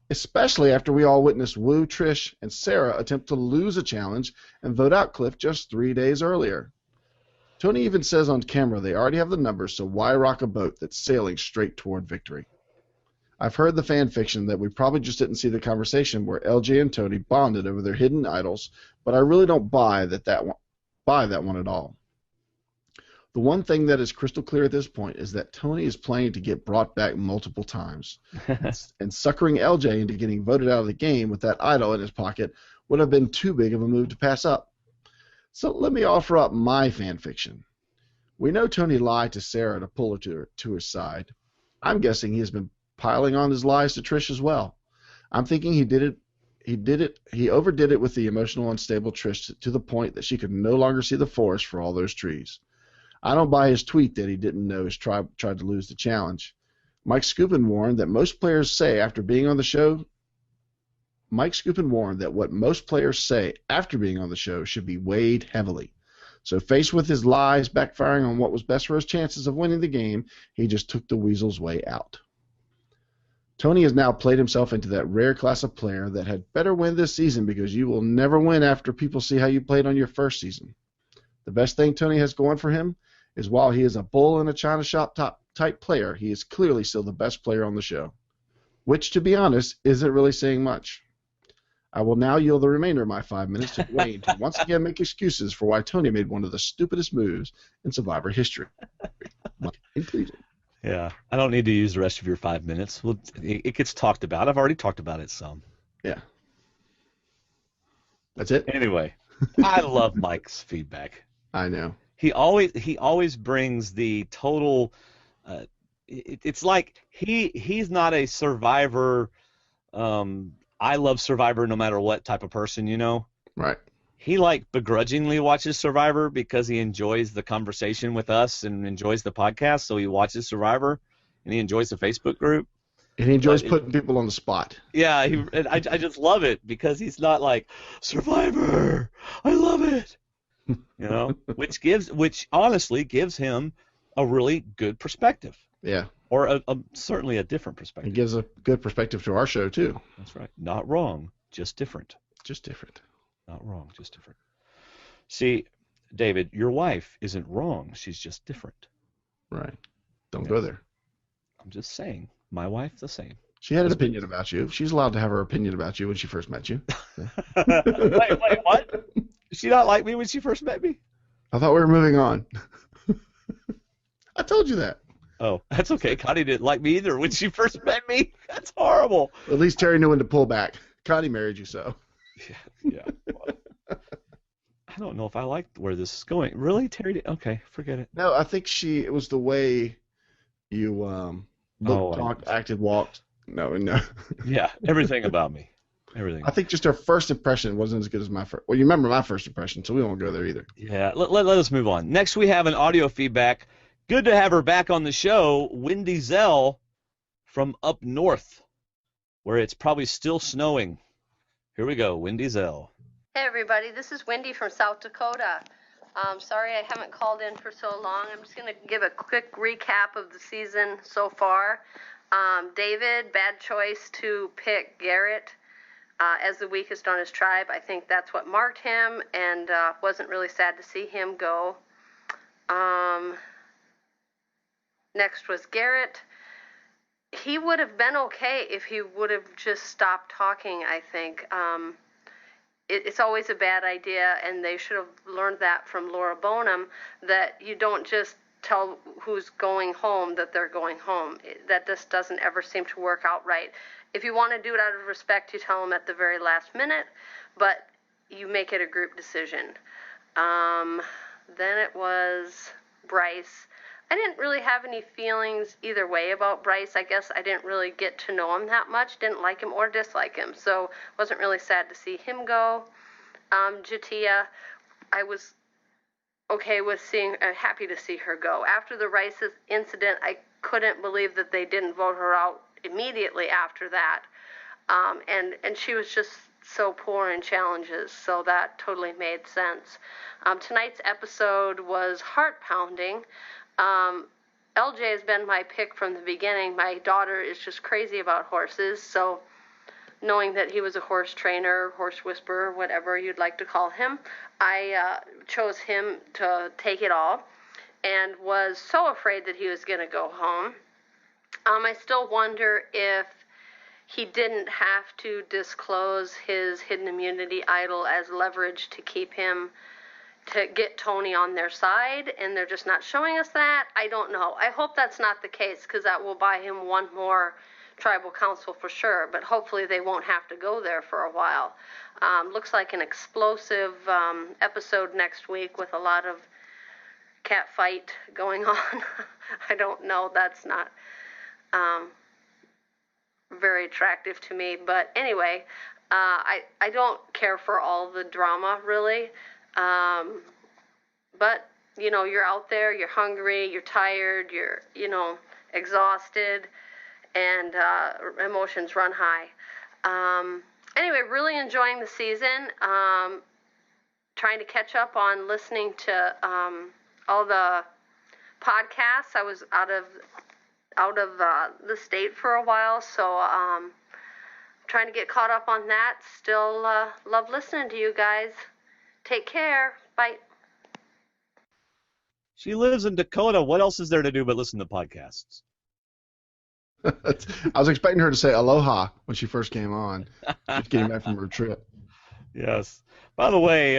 Especially after we all witnessed Wu, Trish, and Sarah attempt to lose a challenge and vote out Cliff just 3 days earlier. Tony even says on camera they already have the numbers, so why rock a boat that's sailing straight toward victory? I've heard the fan fiction that we probably just didn't see the conversation where LJ and Tony bonded over their hidden idols, but I really don't buy that one at all. The one thing that is crystal clear at this point is that Tony is planning to get brought back multiple times, and suckering LJ into getting voted out of the game with that idol in his pocket would have been too big of a move to pass up. So let me offer up my fan fiction. We know Tony lied to Sarah to pull her to his side. I'm guessing he has been piling on his lies to Trish as well. I'm thinking he overdid it with the emotional, unstable Trish to the point that she could no longer see the forest for all those trees. I don't buy his tweet that he didn't know his tribe tried to lose the challenge. Mike Scoopin warned that what most players say after being on the show should be weighed heavily. So faced with his lies backfiring on what was best for his chances of winning the game, he just took the weasel's way out. Tony has now played himself into that rare class of player that had better win this season because you will never win after people see how you played on your first season. The best thing Tony has going for him is while he is a bull in a china shop type player, he is clearly still the best player on the show, which, to be honest, isn't really saying much. I will now yield the remainder of my 5 minutes to Dwaine to once again make excuses for why Tony made one of the stupidest moves in Survivor history. Yeah, I don't need to use the rest of your 5 minutes. Well, it gets talked about. I've already talked about it some. Yeah. That's it? Anyway, I love Mike's feedback. I know. He always brings the total. It's like he's not a Survivor. I love Survivor no matter what type of person, you know. Right. He begrudgingly watches Survivor because he enjoys the conversation with us and enjoys the podcast. So he watches Survivor and he enjoys the Facebook group. And he enjoys putting people on the spot. Yeah, I just love it because he's not like Survivor. I love it. You know, which honestly gives him a really good perspective. Yeah. Or certainly a different perspective. It gives a good perspective to our show too. That's right. Not wrong, just different. Just different. Not wrong, just different. See, David, your wife isn't wrong. She's just different. Right. Don't go there. I'm just saying. My wife's the same. She had an opinion about you. She's allowed to have her opinion about you when she first met you. Wait, what? Did she not like me when she first met me? I thought we were moving on. I told you that. Oh, that's okay. Connie didn't like me either when she first met me. That's horrible. At least Terry knew when to pull back. Connie married you, so. Yeah. Well, I don't know if I like where this is going. Really, Terry? Okay, forget it. No, I think it was the way you looked, talked, acted, walked. No. Yeah, everything about me. Everything. I think just her first impression wasn't as good as my first. Well, you remember my first impression, so we won't go there either. Yeah, let us move on. Next, we have an audio feedback. Good to have her back on the show, Wendy Zell from up north, where it's probably still snowing. Here we go, Wendy Zell. Hey everybody, this is Wendy from South Dakota. Sorry I haven't called in for so long. I'm just going to give a quick recap of the season so far. David, bad choice to pick Garrett as the weakest on his tribe. I think that's what marked him, and wasn't really sad to see him go. Next was Garrett. He would have been okay if he would have just stopped talking, I think. It's always a bad idea, and they should have learned that from Laura Bonham, that you don't just tell who's going home that they're going home. That just doesn't ever seem to work out right. If you want to do it out of respect, you tell them at the very last minute, but you make it a group decision. Then it was Bryce. I didn't really have any feelings either way about Bryce. I guess I didn't really get to know him that much, didn't like him or dislike him, so wasn't really sad to see him go. Jatia, I was okay with happy to see her go. After the Rice incident, I couldn't believe that they didn't vote her out immediately after that. And she was just so poor in challenges, so that totally made sense. Tonight's episode was heart-pounding. LJ has been my pick from the beginning. My daughter is just crazy about horses, so knowing that he was a horse trainer, horse whisperer, whatever you'd like to call him, I chose him to take it all and was so afraid that he was going to go home. I still wonder if he didn't have to disclose his hidden immunity idol as leverage to keep him, to get Tony on their side, and they're just not showing us that. I don't know. I hope that's not the case, because that will buy him one more tribal council for sure, but hopefully they won't have to go there for a while. Looks like an explosive episode next week with a lot of cat fight going on. I don't know. That's not very attractive to me, but anyway, I don't care for all the drama really, but you know, you're out there, you're hungry, you're tired, you're, you know, exhausted, and emotions run high. Anyway, really enjoying the season, trying to catch up on listening to all the podcasts. I was out of the state for a while, so trying to get caught up on that. Still love listening to you guys. Take care. Bye. She lives in Dakota. What else is there to do but listen to podcasts? I was expecting her to say aloha when she first came on. She's getting back from her trip. Yes. By the way,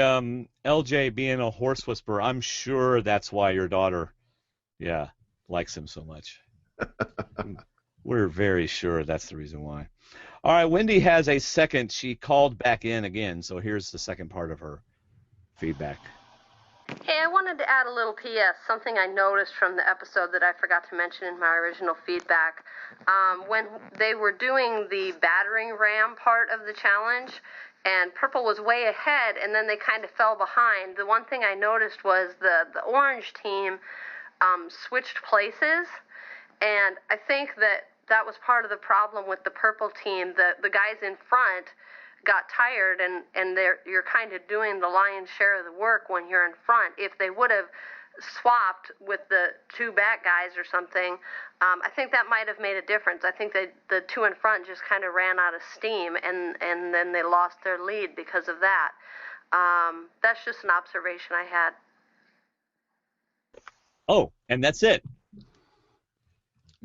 LJ being a horse whisperer, I'm sure that's why your daughter, likes him so much. We're very sure that's the reason why. All right, Wendy has a second. She called back in again, so here's the second part of her feedback. Hey, I wanted to add a little PS, something I noticed from the episode that I forgot to mention in my original feedback. When they were doing the battering ram part of the challenge, and Purple was way ahead, and then they kind of fell behind, the one thing I noticed was the orange team switched places, and I think that was part of the problem with the purple team. The guys in front got tired, and you're kind of doing the lion's share of the work when you're in front. If they would have swapped with the two back guys or something, I think that might have made a difference. I think that the two in front just kind of ran out of steam, and then they lost their lead because of that. That's just an observation I had. Oh, and that's it.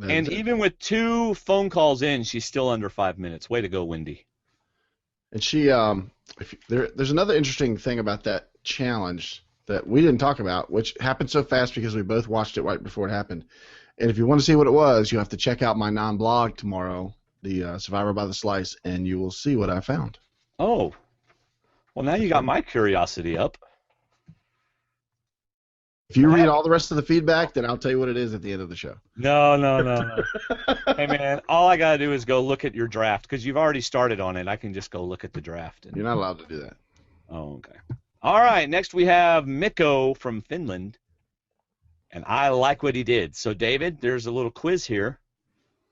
And even with 2 phone calls in, she's still under 5 minutes. Way to go, Wendy. And she, there's another interesting thing about that challenge that we didn't talk about, which happened so fast because we both watched it right before it happened. And if you want to see what it was, you have to check out my non-blog tomorrow, the Survivor by the Slice, and you will see what I found. Oh. Well, now you got my curiosity up. If you read all the rest of the feedback, then I'll tell you what it is at the end of the show. No. Hey, man, all I got to do is go look at your draft, because you've already started on it. I can just go look at the draft. You're not allowed to do that. Oh, okay. All right, next we have Mikko from Finland, and I like what he did. So, David, there's a little quiz here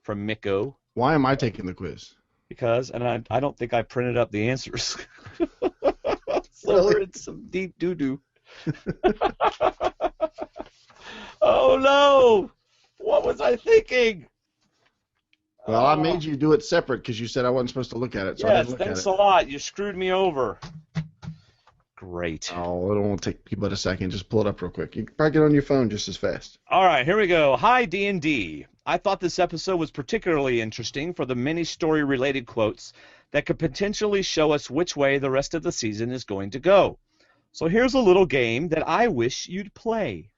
from Mikko. Why am I taking the quiz? Because, and I don't think I printed up the answers. So Really? we're in some deep doo-doo. Oh, no! What was I thinking? Well, I made you do it separate because you said I wasn't supposed to look at it, so I Yes, didn't look at thanks it. a lot. You screwed me over. Great. Oh, it won't take you but a second. Just pull it up real quick. You can probably get on your phone just as fast. All right, here we go. Hi, D&D. I thought this episode was particularly interesting for the many story-related quotes that could potentially show us which way the rest of the season is going to go. So here's a little game that I wish you'd play.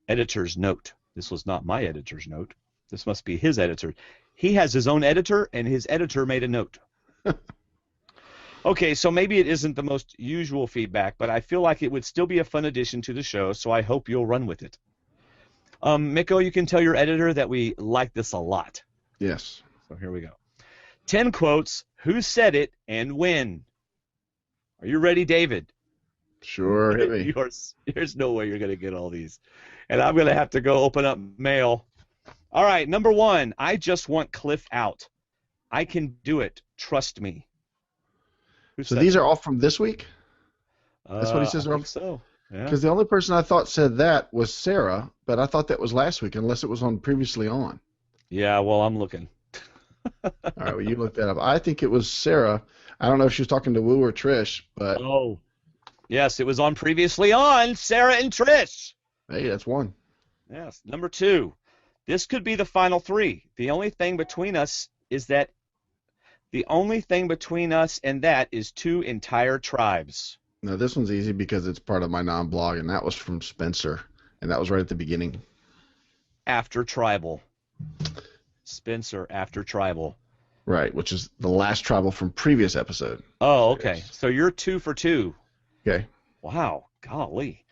Editor's note. This was not my editor's note. This must be his editor. He has his own editor, and his editor made a note. Okay, so maybe it isn't the most usual feedback, but I feel like it would still be a fun addition to the show, so I hope you'll run with it. Mikko, you can tell your editor that we like this a lot. Yes. So here we go. 10 quotes, who said it, and when. Are you ready, David? Sure, hit me. There's no way you're going to get all these. And I'm going to have to go open up mail. All right, number 1, I just want Cliff out. I can do it. Trust me. So these are all from this week? That's what he says. I think so. Yeah. Because the only person I thought said that was Sarah, but I thought that was last week, unless it was on previously on. Yeah, well, I'm looking. All right, well, you look that up. I think it was Sarah. I don't know if she was talking to Woo or Trish, but... Oh, yes, it was on previously on, Sarah and Trish. Hey, that's one. Yes. Number 2. This could be the final 3. The only thing between us and that is 2 entire tribes. No, this one's easy because it's part of my non-blog, and that was from Spencer, and that was right at the beginning. After tribal. Spencer after tribal. Right, which is the last tribal from previous episode. Oh, okay. So you're 2 for 2. Okay. Wow, golly.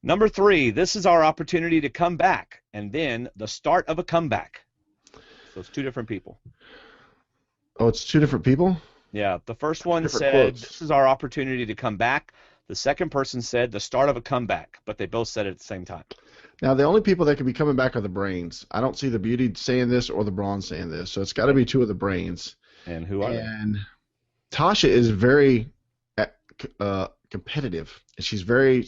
Number 3, this is our opportunity to come back, and then the start of a comeback. So it's 2 different people. Oh, it's 2 different people? Yeah, the first one Different said, quotes. this is our opportunity to come back. The second person said, the start of a comeback, but they both said it at the same time. Now, the only people that could be coming back are the brains. I don't see the beauty saying this or the bronze saying this, so it's got to be 2 of the brains. And who are they? And Tasha is very competitive, and she's very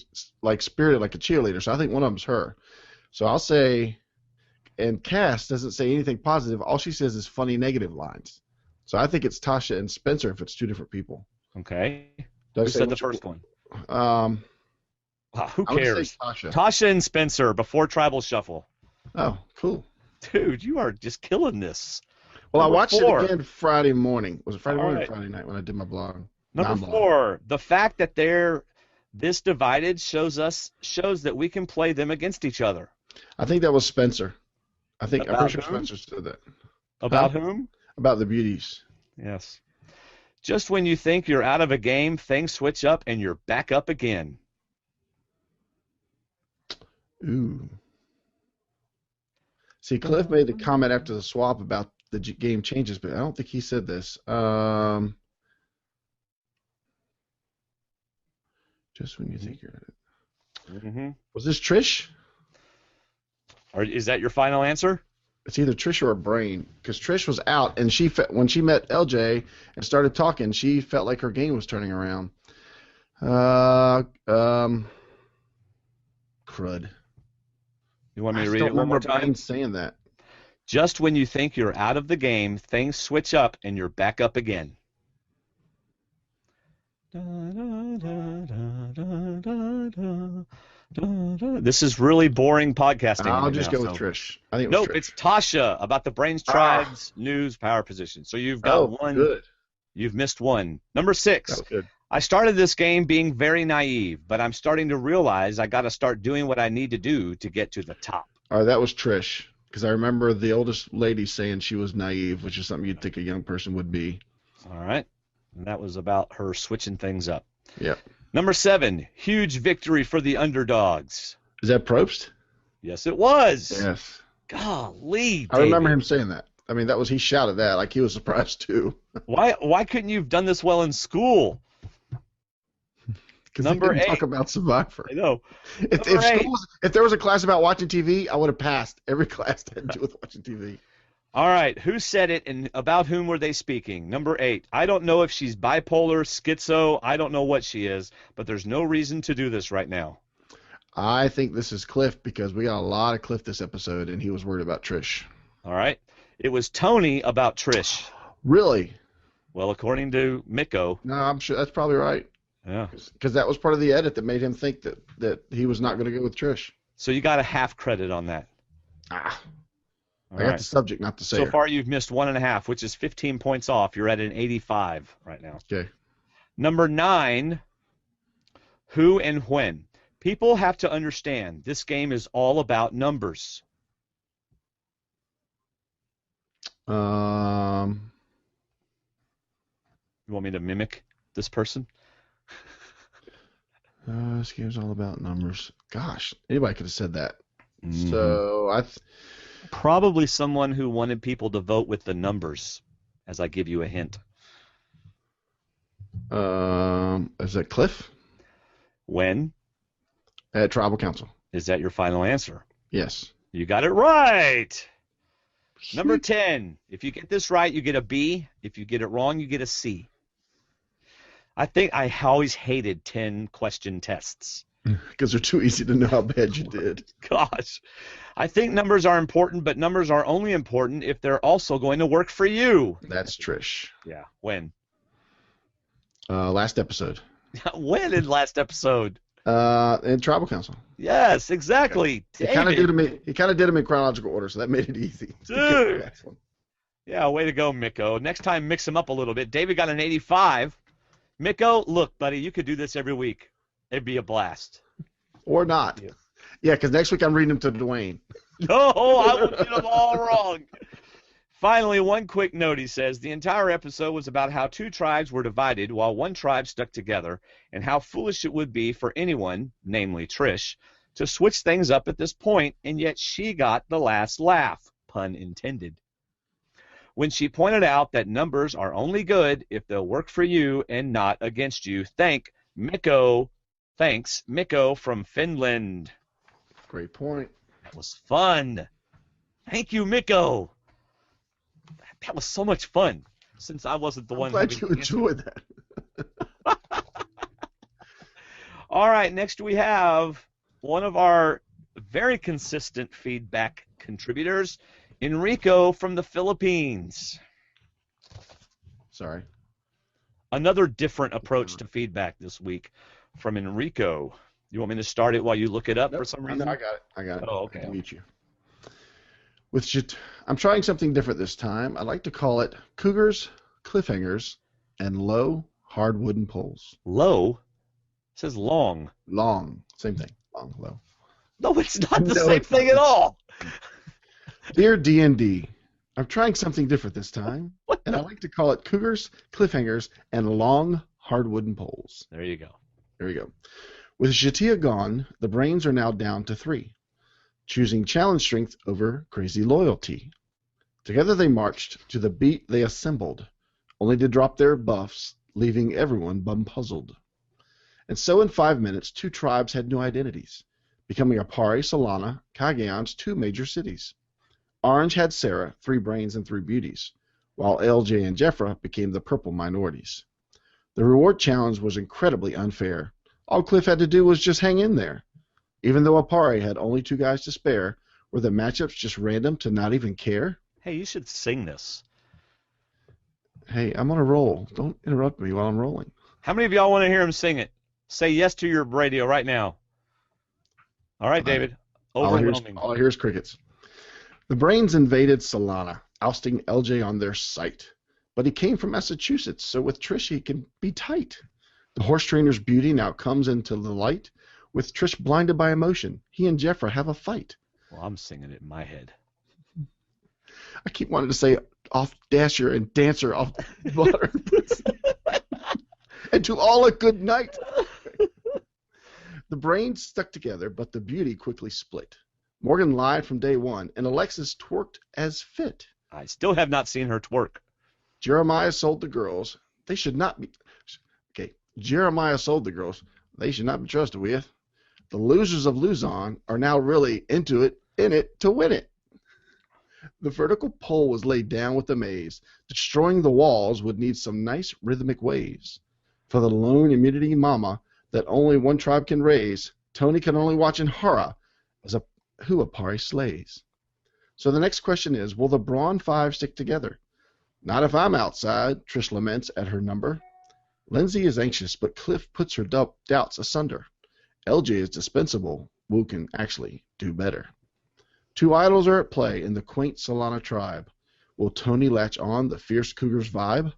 spirited, like a cheerleader. So I think one of them's her. So I'll say, and Cass doesn't say anything positive. All she says is funny negative lines. So I think it's Tasha and Spencer if it's 2 different people. Okay. Who said the first one? Who I would cares? say Tasha. Tasha and Spencer before Tribal Shuffle. Oh, cool. Dude, you are just killing this. Well, Number I watched 4. it again Friday morning. Was it Friday morning All right. or Friday night when I did my blog? Number Non-blog. 4, the fact that they're this divided shows that we can play them against each other. I think that was Spencer. I'm pretty sure whom? Spencer said that. About Huh? whom? About the beauties. Yes. Just when you think you're out of a game, things switch up and you're back up again. Ooh. See, Cliff made a comment after the swap about the game changes, but I don't think he said this. Just when you think you're at it. Mm-hmm. Was this Trish? Or is that your final answer? It's either Trish or a brain, because Trish was out, and when she met LJ and started talking, she felt like her game was turning around. Crud. You want me to I read don't it one more remember Brain time? saying that. Just when you think you're out of the game, things switch up and you're back up again. This is really boring podcasting. I'll right just now, go with so- Trish. I think it was Nope, Trish. it's Tasha about the Brains Tribes news power position. So you've got one. Good. You've missed one. Number 6. That was good. I started this game being very naive, but I'm starting to realize I got to start doing what I need to do to get to the top. All right, that was Trish, because I remember the oldest lady saying she was naive, which is something you'd think a young person would be. All right. And that was about her switching things up. Yep. Number 7, huge victory for the underdogs. Is that Probst? Yes, it was. Yes. Golly, I remember David. him saying that. I mean, he shouted that like he was surprised too. Why couldn't you have done this well in school? Because Number they didn't 8. talk about Survivor. I know. If there was a class about watching TV, I would have passed every class that had to do with watching TV. All right, who said it and about whom were they speaking? Number 8, I don't know if she's bipolar, schizo, I don't know what she is, but there's no reason to do this right now. I think this is Cliff because we got a lot of Cliff this episode, and he was worried about Trish. All right. It was Tony about Trish. Really? Well, according to Mikko. No, I'm sure that's probably right. Yeah. Because that was part of the edit that made him think that he was not going to go with Trish. So you got a half credit on that. I got the subject, not the So sayer. far you've missed 1.5, which is 15 points off. You're at an 85 right now. Okay. Number 9, who and when. People have to understand this game is all about numbers. Um, You want me to mimic this person? this game's all about numbers. Gosh, anybody could have said that. Mhm. So Probably someone who wanted people to vote with the numbers, as I give you a hint. is that Cliff When? at Tribal Council? Is that your final answer? Yes. You got it right. Number 10. If you get this right, you get a B. If you get it wrong, you get a C. I think I always hated 10-question tests. Because they're too easy to know how bad you did. Gosh. I think numbers are important, but numbers are only important if they're also going to work for you. That's Trish. Yeah. When? Last episode. When in last episode? In Tribal Council. Yes, exactly. He kind of did them in chronological order, so that made it easy. Dude. Yeah, way to go, Mikko. Next time, mix them up a little bit. David got an 85. Mikko, look, buddy, you could do this every week. It'd be a blast. Or not. Yeah, because next week I'm reading them to Dwaine. No, I will get them all wrong. Finally, one quick note, he says, the entire episode was about how two tribes were divided while one tribe stuck together, and how foolish it would be for anyone, namely Trish, to switch things up at this point, and yet she got the last laugh, pun intended, when she pointed out that numbers are only good if they'll work for you and not against you. Thanks, Mikko from Finland. Great point. That was fun. Thank you, Mikko. That was so much fun, since I wasn't the one. I'm glad you enjoyed that. All right, next we have one of our very consistent feedback contributors, Enrico from the Philippines. Sorry. Another different approach to feedback this week from Enrico. You want me to start it while you look it up for some reason? I got it. Oh, okay. I'll mute you. I'm trying something different this time. I like to call it Cougars, Cliffhangers, and Low Hard Wooden Poles. Low? It says long. Long. Same thing. Long, low. No, it's not the same thing at all. Dear D&D, I'm trying something different this time, and I like to call it Cougars, Cliffhangers, and Long Hard Wooden Poles. There you go. There you go. With Jatia gone, the brains are now down to 3. Choosing challenge strength over crazy loyalty. Together they marched to the beat they assembled, only to drop their buffs, leaving everyone bum-puzzled. And so in 5 minutes, 2 tribes had new identities, becoming Apari, Solana, Cagayan's 2 major cities. Orange had Sarah, 3 brains and 3 beauties, while L.J. and Jefra became the purple minorities. The reward challenge was incredibly unfair. All Cliff had to do was just hang in there. Even though Apari had only 2 guys to spare, were the matchups just random to not even care? Hey, you should sing this. Hey, I'm on a roll. Don't interrupt me while I'm rolling. How many of y'all want to hear him sing it? Say yes to your radio right now. All right, David. Overwhelming. All I hear is crickets. The brains invaded Solana, ousting LJ on their sight. But he came from Massachusetts, so with Trish he can be tight. The horse trainer's beauty now comes into the light. With Trish blinded by emotion, he and Jefra have a fight. Well, I'm singing it in my head. I keep wanting to say off Dasher and Dancer off Butter. And to all a good night. The brains stuck together, but the beauty quickly split. Morgan lied from day one, and Alexis twerked as fit. I still have not seen her twerk. Jeremiah sold the girls. They should not be... Okay, Jeremiah sold the girls. They should not be trusted with. The losers of Luzon are now really in it to win it. The vertical pole was laid down with amaze. Destroying the walls would need some nice rhythmic waves. For the lone immunity mama that only one tribe can raise, Tony can only watch in horror as who Apari slays. So the next question is, will the Brawn 5 stick together? Not if I'm outside, Trish laments at her number. Lindsey is anxious, but Cliff puts her doubts asunder. LJ is dispensable. Wu can actually do better. 2 idols are at play in the quaint Solana tribe. Will Tony latch on the fierce cougar's vibe?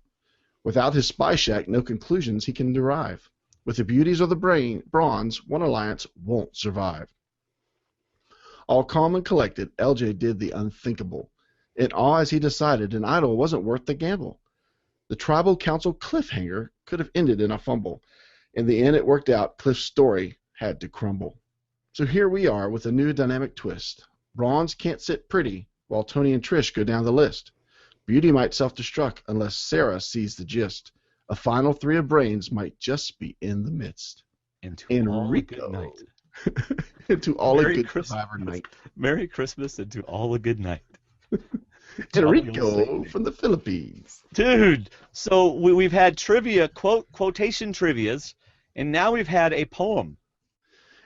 Without his spy shack, no conclusions he can derive. With the beauties of the bronze, one alliance won't survive. All calm and collected, LJ did the unthinkable. In awe as he decided an idol wasn't worth the gamble. The tribal council cliffhanger could have ended in a fumble. In the end, it worked out. Cliff's story had to crumble. So here we are with a new dynamic twist. Bronze can't sit pretty while Tony and Trish go down the list. Beauty might self-destruct unless Sarah sees the gist. A final 3 of brains might just be in the midst. And all a good night. And to all Merry a good Christmas. night. Merry Christmas and to all a good night. Enrico from the Philippines. Dude, so we've had trivia, quotation trivias, and now we've had a poem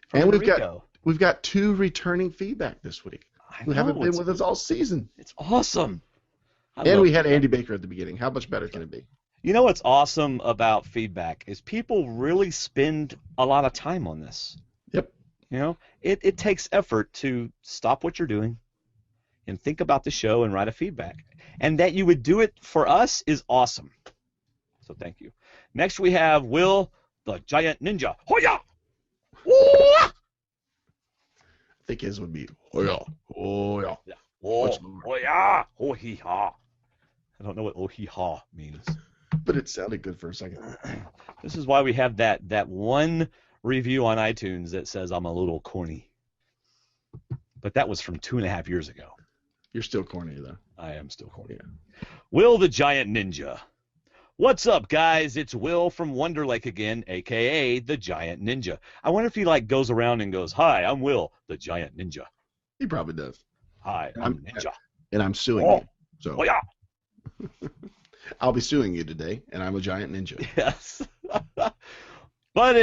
from And Enrico. we've got 2 returning feedback this week who haven't been with us all season. It's awesome. And we had Andy Baker at the beginning. How much better can it be? You know what's awesome about feedback is people really spend a lot of time on this. Yep. You know, it takes effort to stop what you're doing and think about the show and write a feedback. And that you would do it for us is awesome. So thank you. Next we have Will, the Giant Ninja. Hoya! I think his would be Hoya. Hoya. Yeah. Hoya! Oh-hee-ha. I don't know what oh-hee-ha means. But it sounded good for a second. This is why we have that one review on iTunes that says I'm a little corny. But that was from 2.5 years ago. You're still corny, though. I am still corny. Yeah. Will the Giant Ninja. What's up, guys? It's Will from Wonder Lake again, a.k.a. the Giant Ninja. I wonder if he, goes around and goes, "Hi, I'm Will, the Giant Ninja." He probably does. Hi, I'm Ninja. And I'm suing you. So Oh, yeah. I'll be suing you today, and I'm a giant ninja. Yes. But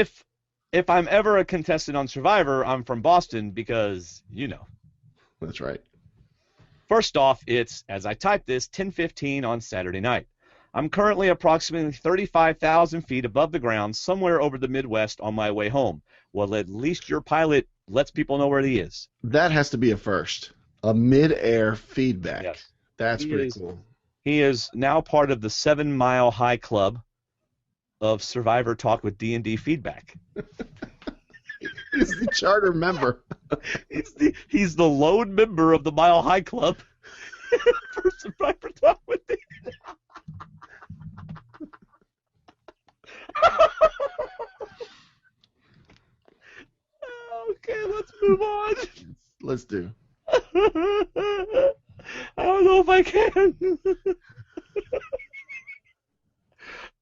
if I'm ever a contestant on Survivor, I'm from Boston because, you know. That's right. First off, it's, as I type this, 10:15 on Saturday night. I'm currently approximately 35,000 feet above the ground, somewhere over the Midwest on my way home. Well, at least your pilot lets people know where he is. That has to be a first. A mid-air feedback. Yes. That's pretty cool. He is now part of the 7 Mile High Club of Survivor Talk with D&D Feedback. He's the charter member. He's the lone member of the Mile High Club for Survivor Talk with D&D. Okay, let's move on. Let's do. I don't know if I can.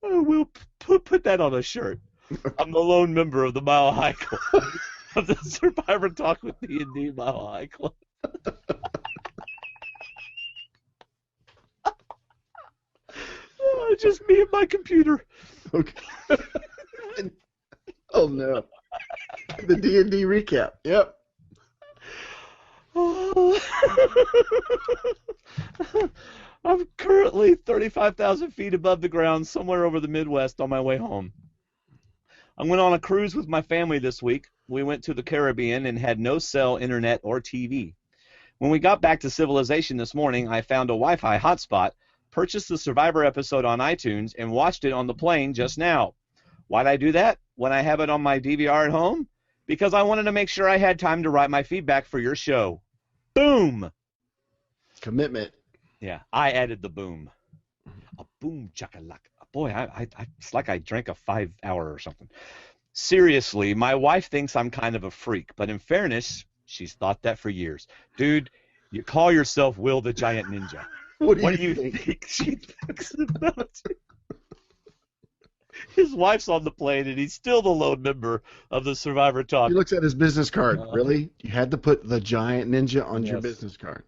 We'll put that on a shirt. I'm the lone member of the Mile High Club of the Survivor Talk with D&D Mile High Club. Just me and my computer. Okay. Oh no. The D&D recap. Yep. I'm currently 35,000 feet above the ground, somewhere over the Midwest on my way home. I went on a cruise with my family this week. We went to the Caribbean and had no cell, internet, or TV. When we got back to civilization this morning, I found a Wi-Fi hotspot, purchased the Survivor episode on iTunes, and watched it on the plane just now. Why'd I do that when I have it on my DVR at home? Because I wanted to make sure I had time to write my feedback for your show. Boom! Commitment. Yeah, I added the boom. A boom chakalaka. Boy, it's like I drank a 5-hour or something. Seriously, my wife thinks I'm kind of a freak, but in fairness, she's thought that for years. Dude, you call yourself Will the Giant Ninja. What do you think she thinks about you? His wife's on the plane, and he's still the lone member of the Survivor Talk. He looks at his business card. Really? You had to put the Giant Ninja on your business card.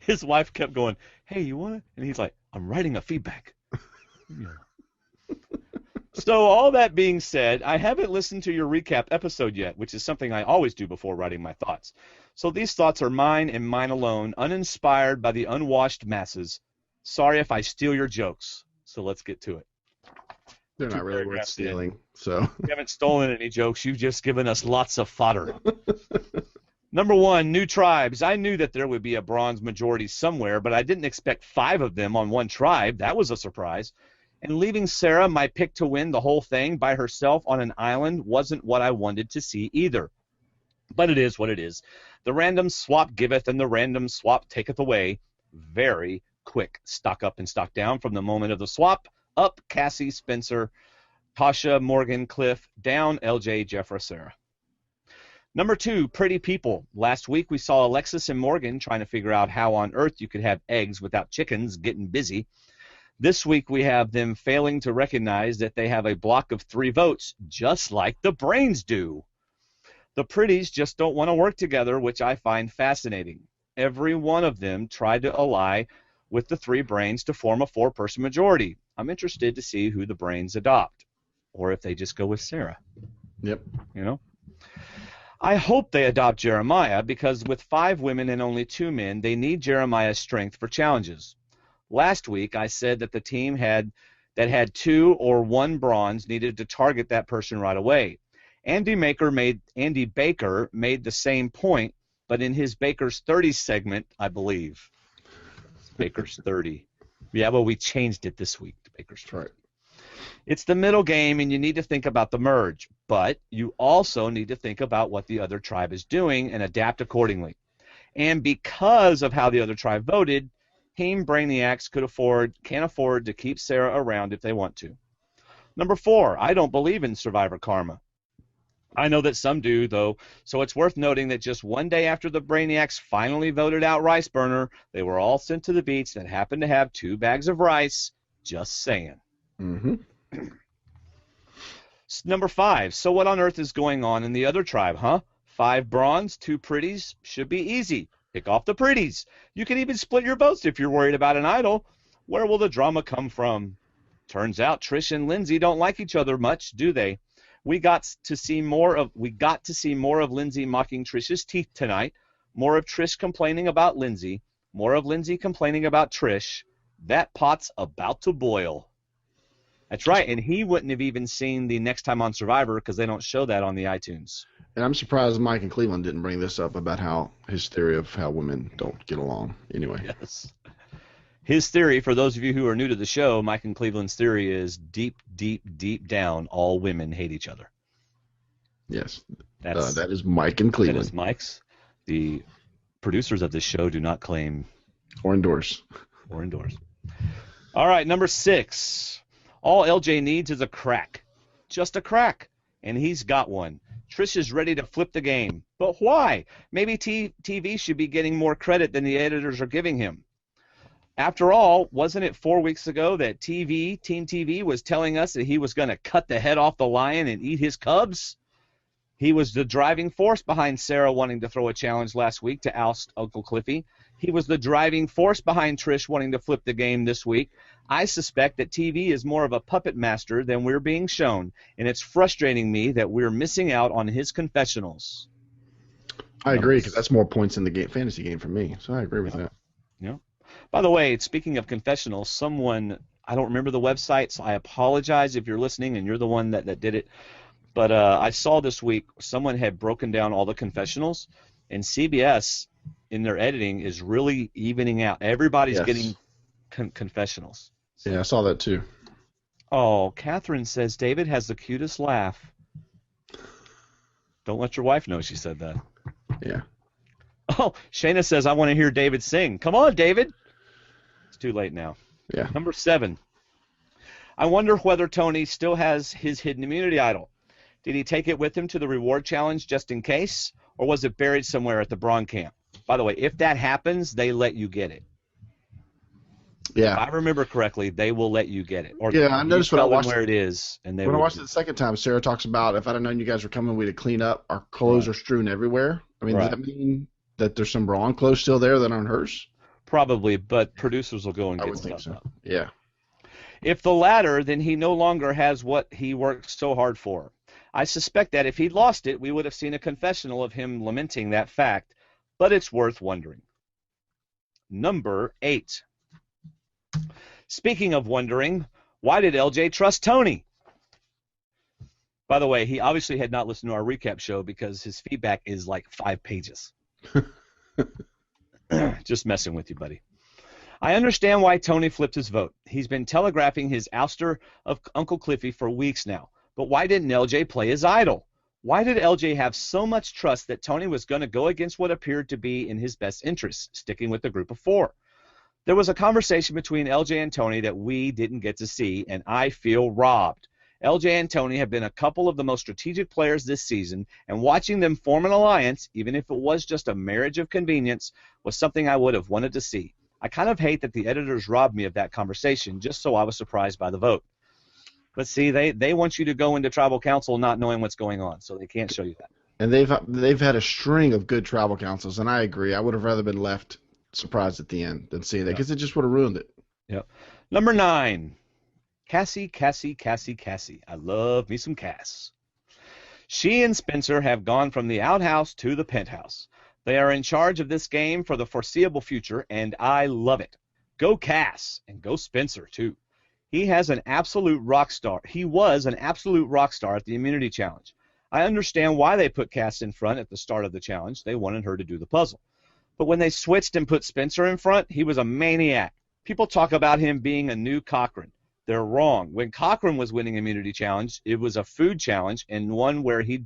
His wife kept going, "Hey, you want it?" And he's like, "I'm writing a feedback." So all that being said, I haven't listened to your recap episode yet, which is something I always do before writing my thoughts. So these thoughts are mine and mine alone, uninspired by the unwashed masses. Sorry if I steal your jokes. So let's get to it. They're not really worth stealing. So you haven't stolen any jokes. You've just given us lots of fodder. Number 1, new tribes. I knew that there would be a bronze majority somewhere, but I didn't expect 5 of them on one tribe. That was a surprise. And leaving Sarah, my pick to win the whole thing, by herself on an island wasn't what I wanted to see either. But it is what it is. The random swap giveth and the random swap taketh away. Very quick. Stock up and stock down from the moment of the swap. Up, Cassie, Spencer, Tasha, Morgan, Cliff. Down, L.J, Jefra, Sarah. Number 2, pretty people. Last week we saw Alexis and Morgan trying to figure out how on earth you could have eggs without chickens, getting busy. This week we have them failing to recognize that they have a block of 3 votes, just like the brains do. The pretties just don't want to work together, which I find fascinating. Every one of them tried to ally with the 3 brains to form a 4-person majority. I'm interested to see who the brains adopt, or if they just go with Sarah. Yep. You know? I hope they adopt Jeremiah, because with 5 women and only 2 men, they need Jeremiah's strength for challenges. Last week, I said that the team had 2 or 1 bronze needed to target that person right away. Andy Baker made the same point, but in his Baker's 30 segment, I believe. Baker's 30. Yeah, well, we changed it this week to Baker's 30. Right. It's the middle game, and you need to think about the merge, but you also need to think about what the other tribe is doing and adapt accordingly. And because of how the other tribe voted, Team Brainiacs can afford to keep Sarah around if they want to. Number 4, I don't believe in survivor karma. I know that some do, though, so it's worth noting that just one day after the Brainiacs finally voted out Rice Burner, they were all sent to the beach that happened to have 2 bags of rice. Just saying. Mm-hmm. Number 5, so what on earth is going on in the other tribe, huh? 5 bronze, 2 pretties, should be easy. Pick off the pretties. You can even split your votes if you're worried about an idol. Where will the drama come from? Turns out Trish and Lindsey don't like each other much, do they? We got to see more of Lindsey mocking Trish's teeth tonight. More of Trish complaining about Lindsey. More of Lindsey complaining about Trish. That pot's about to boil. That's right, and he wouldn't have even seen the Next Time on Survivor because they don't show that on the iTunes. And I'm surprised Mike in Cleveland didn't bring this up about how his theory of how women don't get along. Anyway. Yes. His theory, for those of you who are new to the show, Mike in Cleveland's theory is deep, deep, deep down, all women hate each other. Yes. That is Mike in Cleveland. That is Mike's. The producers of this show do not claim or endorse. All right, number 6. All LJ needs is a crack. Just a crack. And he's got one. Trish is ready to flip the game. But why? Maybe TV should be getting more credit than the editors are giving him. After all, wasn't it 4 weeks ago that Team TV was telling us that he was going to cut the head off the lion and eat his cubs? He was the driving force behind Sarah wanting to throw a challenge last week to oust Uncle Cliffy. He was the driving force behind Trish wanting to flip the game this week. I suspect that TV is more of a puppet master than we're being shown, and it's frustrating me that we're missing out on his confessionals. I agree, because that's more points in the game, fantasy game for me, so I agree with that. Yeah. By the way, speaking of confessionals, someone, I don't remember the website, so I apologize if you're listening and you're the one that did it, but I saw this week someone had broken down all the confessionals, and CBS, in their editing, is really evening out. Everybody's getting confessionals. Yeah, I saw that too. Oh, Catherine says David has the cutest laugh. Don't let your wife know she said that. Yeah. Oh, Shayna says, I want to hear David sing. Come on, David. It's too late now. Yeah. Number 7. I wonder whether Tony still has his hidden immunity idol. Did he take it with him to the reward challenge just in case, or was it buried somewhere at the Braun camp? By the way, if that happens, they let you get it. Yeah. If I remember correctly, they will let you get it. Or yeah, I noticed when I watched where it is, and when I watched it the second time, Sarah talks about, if I'd have known you guys were coming, we'd have cleaned up. Our clothes are strewn everywhere. I mean, does that mean that there's some Braun clothes still there that aren't hers? Probably, but producers will go and get stuff up. Yeah. If the latter, then he no longer has what he worked so hard for. I suspect that if he'd lost it, we would have seen a confessional of him lamenting that fact, but it's worth wondering. Number 8. Speaking of wondering, why did LJ trust Tony? By the way, he obviously had not listened to our recap show because his feedback is like 5 pages. Just messing with you, buddy. I understand why Tony flipped his vote. He's been telegraphing his ouster of Uncle Cliffy for weeks now. But why didn't LJ play his idol? Why did LJ have so much trust that Tony was going to go against what appeared to be in his best interests, sticking with the group of 4? There was a conversation between LJ and Tony that we didn't get to see, and I feel robbed. LJ and Tony have been a couple of the most strategic players this season, and watching them form an alliance, even if it was just a marriage of convenience, was something I would have wanted to see. I kind of hate that the editors robbed me of that conversation just so I was surprised by the vote. But see, they want you to go into tribal council not knowing what's going on, so they can't show you that. And they've had a string of good tribal councils, and I agree. I would have rather been left surprised at the end than seeing that because it just would have ruined it. Yep. Number 9, Cassie. I love me some Cass. She and Spencer have gone from the outhouse to the penthouse. They are in charge of this game for the foreseeable future, and I love it. Go Cass, and go Spencer, too. He was an absolute rock star at the Immunity Challenge. I understand why they put Cass in front at the start of the challenge. They wanted her to do the puzzle. But when they switched and put Spencer in front, he was a maniac. People talk about him being a new Cochran. They're wrong. When Cochran was winning Immunity Challenge, it was a food challenge and one where he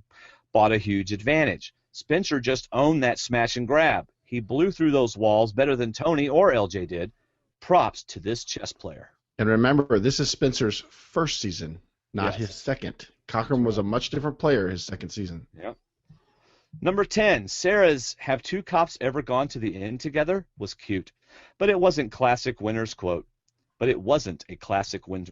bought a huge advantage. Spencer just owned that smash and grab. He blew through those walls better than Tony or LJ did. Props to this chess player. And remember, this is Spencer's first season, not his second. Cochran was a much different player his second season. Yeah. Number 10, Sarah's "Have two cops ever gone to the inn together?" was cute, but it wasn't classic winner's quote.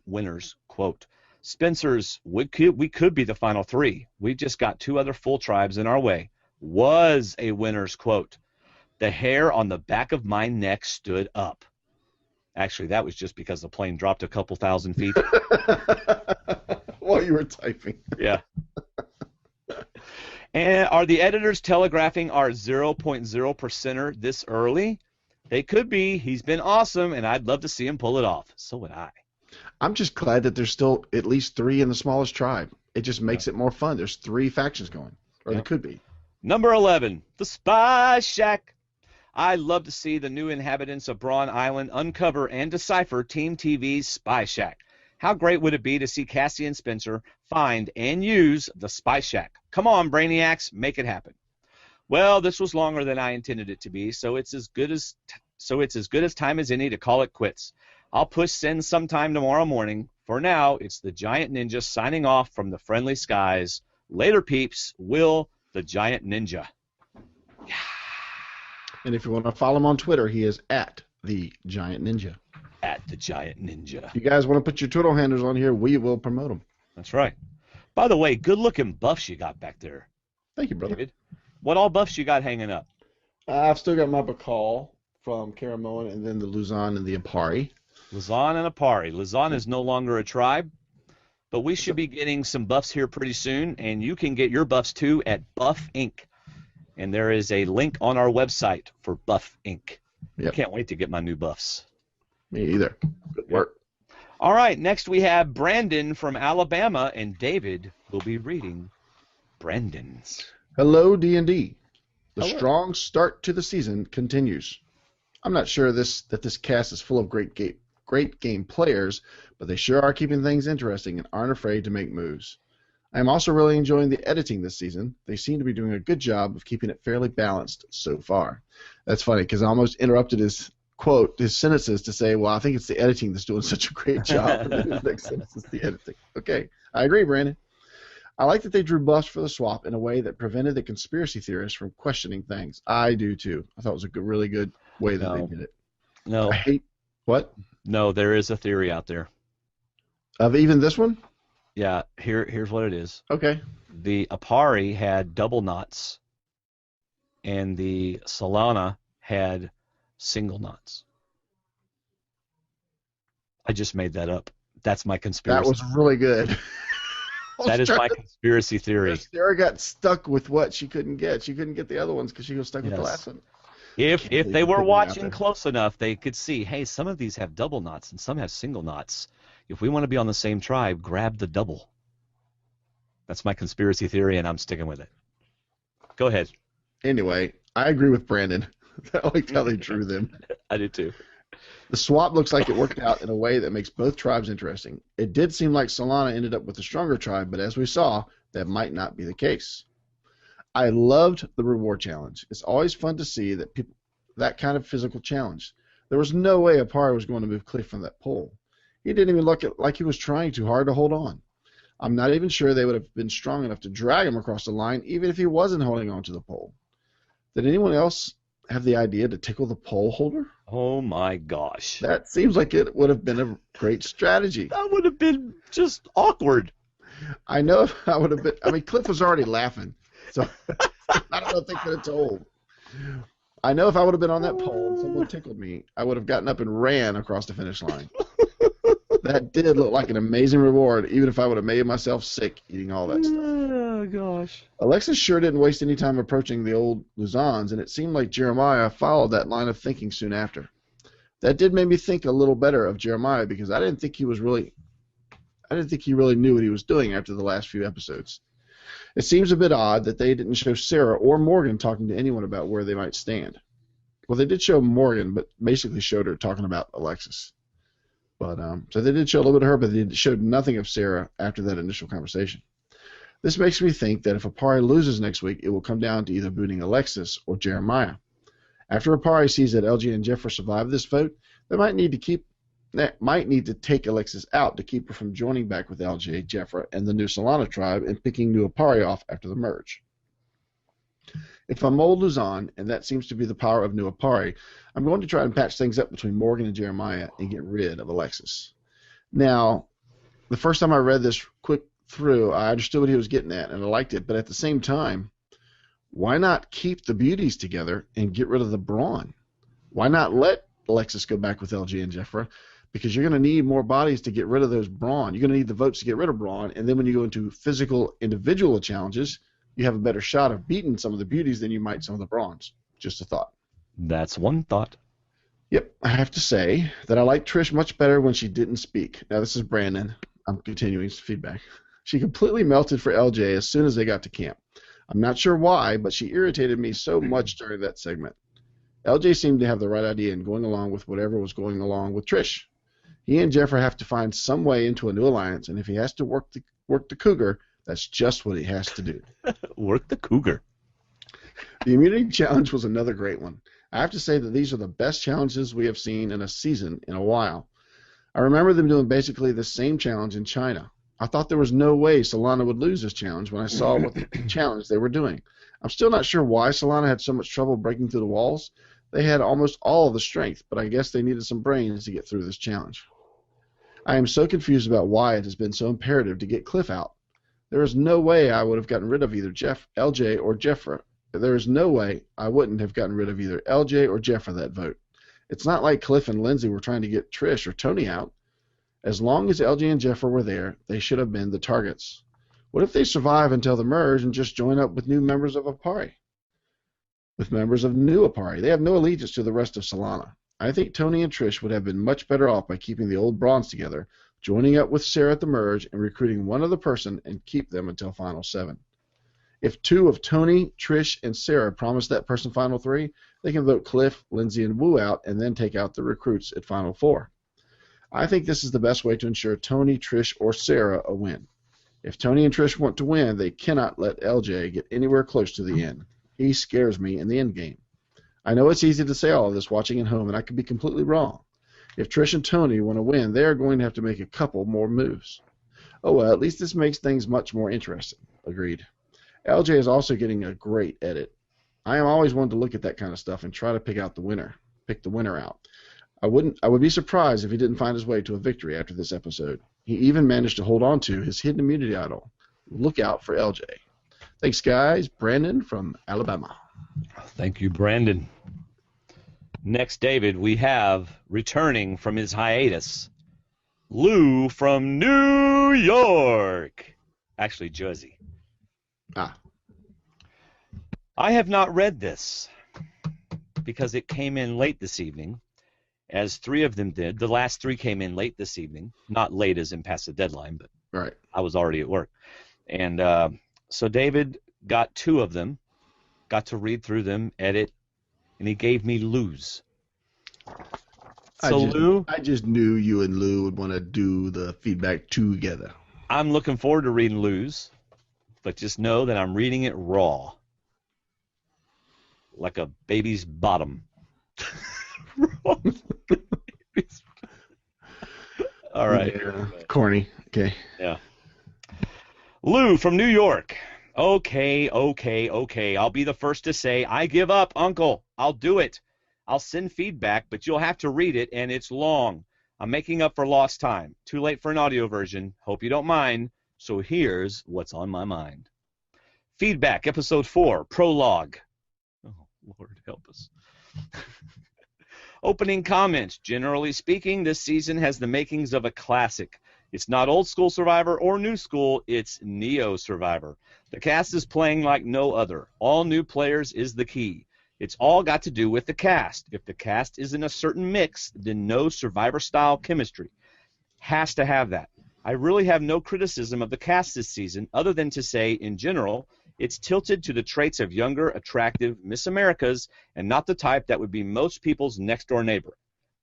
Winner's quote. Spencer's "We could be the final 3. We've just got 2 other full tribes in our way" was a winner's quote. The hair on the back of my neck stood up. Actually, that was just because the plane dropped a couple thousand feet. While you were typing. Yeah. And are the editors telegraphing our 0.0%er this early? They could be. He's been awesome, and I'd love to see him pull it off. So would I. I'm just glad that there's still at least 3 in the smallest tribe. It just makes it more fun. There's 3 factions going, or there could be. Number 11, the Spy Shack. I love to see the new inhabitants of Braun Island uncover and decipher Team TV's Spy Shack. How great would it be to see Cassie and Spencer find and use the Spy Shack? Come on, Brainiacs, make it happen. Well, this was longer than I intended it to be, so it's as good as time as any to call it quits. I'll push send sometime tomorrow morning. For now, it's the Giant Ninja signing off from the friendly skies. Later, peeps. Will the Giant Ninja. Yeah. And if you want to follow him on Twitter, he is at the Giant Ninja. At the Giant Ninja. If you guys want to put your Twitter handles on here, we will promote them. That's right. By the way, good-looking buffs you got back there. Thank you, brother. David. What all buffs you got hanging up? I've still got my Bacall from Caramoan, and then the Luzon and the Apari. Luzon and Apari. Luzon is no longer a tribe, but we should be getting some buffs here pretty soon, and you can get your buffs too at Buff Inc. And there is a link on our website for Buff Inc. Yep. I can't wait to get my new buffs. Me either. Good work. All right, next we have Brandon from Alabama, and David will be reading Brandon's. Hello, D&D. The Hello. strong start to the season continues. I'm not sure that this cast is full of great game players, but they sure are keeping things interesting and aren't afraid to make moves. I am also really enjoying the editing this season. They seem to be doing a good job of keeping it fairly balanced so far. That's funny because I almost interrupted his sentences to say, well, I think it's the editing that's doing such a great job. His next sentence is the editing. Okay, I agree, Brandon. I like that they drew buffs for the swap in a way that prevented the conspiracy theorists from questioning things. I do too. I thought it was a really good way that they did it. No. I hate what? No, there is a theory out there. Of even this one? Yeah, here's what it is. Okay. The Apari had double knots, and the Solana had single knots. I just made that up. That's my conspiracy. That was really good. That is my conspiracy theory. Sarah got stuck with what she couldn't get. She couldn't get the other ones because she was stuck with the last one. If they were watching close enough, they could see, hey, some of these have double knots and some have single knots. If we want to be on the same tribe, grab the double. That's my conspiracy theory, and I'm sticking with it. Go ahead. Anyway, I agree with Brandon. I liked how they drew them. I did too. The swap looks like it worked out in a way that makes both tribes interesting. It did seem like Solana ended up with the stronger tribe, but as we saw, that might not be the case. I loved the reward challenge. It's always fun to see that kind of physical challenge. There was no way Apari was going to move Cliff from that pole. He didn't even look like he was trying too hard to hold on. I'm not even sure they would have been strong enough to drag him across the line, even if he wasn't holding on to the pole. Did anyone else have the idea to tickle the pole holder? Oh my gosh. That seems like it would have been a great strategy. That would have been just awkward. I know if I would have been. I mean, Cliff was already laughing, so I don't know if they could have told. I know if I would have been on that pole and someone tickled me, I would have gotten up and ran across the finish line. That did look like an amazing reward, even if I would have made myself sick eating all that stuff. Oh, gosh. Alexis sure didn't waste any time approaching the old Luzons, and it seemed like Jeremiah followed that line of thinking soon after. That did make me think a little better of Jeremiah, because I didn't think he really knew what he was doing after the last few episodes. It seems a bit odd that they didn't show Sarah or Morgan talking to anyone about where they might stand. Well, they did show Morgan, but basically showed her talking about Alexis. But so they did show a little bit of her, but they showed nothing of Sarah after that initial conversation. This makes me think that if Apari loses next week, it will come down to either booting Alexis or Jeremiah. After Apari sees that LJ and Jefra survive this vote, they might need to take Alexis out to keep her from joining back with LJ, Jefra, and the new Solana tribe and picking new Apari off after the merge. If I'm old Luzon, and that seems to be the power of new Apari, I'm going to try and patch things up between Morgan and Jeremiah and get rid of Alexis. Now, the first time I read this quick through, I understood what he was getting at, and I liked it, but at the same time, why not keep the beauties together and get rid of the brawn? Why not let Alexis go back with LJ and Jefra? Because you're going to need more bodies to get rid of those brawn. You're going to need the votes to get rid of brawn, and then when you go into physical individual challenges, you have a better shot of beating some of the beauties than you might some of the brawns. Just a thought. That's one thought. Yep, I have to say that I liked Trish much better when she didn't speak. Now, this is Brandon. I'm continuing feedback. She completely melted for LJ as soon as they got to camp. I'm not sure why, but she irritated me so much during that segment. LJ seemed to have the right idea in going along with whatever was going along with Trish. He and Jefra have to find some way into a new alliance, and if he has to work the cougar, that's just what he has to do. Work the cougar. The immunity challenge was another great one. I have to say that these are the best challenges we have seen in a season in a while. I remember them doing basically the same challenge in China. I thought there was no way Solana would lose this challenge when I saw what the challenge they were doing. I'm still not sure why Solana had so much trouble breaking through the walls. They had almost all of the strength, but I guess they needed some brains to get through this challenge. I am so confused about why it has been so imperative to get Cliff out. There is no way I would have gotten rid of either LJ or Jefra. There is no way I wouldn't have gotten rid of either LJ or Jefra that vote. It's not like Cliff and Lindsey were trying to get Trish or Tony out. As long as LJ and Jefra were there, they should have been the targets. What if they survive until the merge and just join up with new members of Apari? With members of new Apari. They have no allegiance to the rest of Solana. I think Tony and Trish would have been much better off by keeping the old bronze together, joining up with Sarah at the merge, and recruiting one other person and keep them until Final 7. If two of Tony, Trish, and Sarah promise that person Final 3, they can vote Cliff, Lindsey, and Wu out and then take out the recruits at Final 4. I think this is the best way to ensure Tony, Trish, or Sarah a win. If Tony and Trish want to win, they cannot let LJ get anywhere close to the end. He scares me in the end game. I know it's easy to say all of this watching at home, and I could be completely wrong. If Trish and Tony want to win, they are going to have to make a couple more moves. Oh well, at least this makes things much more interesting. Agreed. LJ is also getting a great edit. I am always one to look at that kind of stuff and try to pick the winner out. I would be surprised if he didn't find his way to a victory after this episode. He even managed to hold on to his hidden immunity idol. Look out for LJ. Thanks, guys. Brandon from Alabama. Thank you, Brandon. Next, David, we have, returning from his hiatus, Lou from New York. Actually, Jersey. I have not read this because it came in late this evening, as 3 of them did. The last 3 came in late this evening. Not late as in past the deadline, but right. I was already at work. And so David got 2 of them, got to read through them, edit, and he gave me Lou's. So Lou, I just knew you and Lou would want to do the feedback together. I'm looking forward to reading Lou's, but just know that I'm reading it raw, like a baby's bottom. All right. Yeah, corny. Okay. Yeah. Lou from New York. Okay. I'll be the first to say, I give up, Uncle. I'll do it. I'll send feedback, but you'll have to read it, and it's long. I'm making up for lost time. Too late for an audio version. Hope you don't mind. So here's what's on my mind. Feedback, Episode 4, Prologue. Oh, Lord help us. Opening comments. Generally speaking, this season has the makings of a classic. It's not old school Survivor or new school, it's Neo Survivor. The cast is playing like no other. All new players is the key. It's all got to do with the cast. If the cast is in a certain mix, then no Survivor-style chemistry. Has to have that. I really have no criticism of the cast this season, other than to say, in general, it's tilted to the traits of younger, attractive Miss Americas, and not the type that would be most people's next-door neighbor.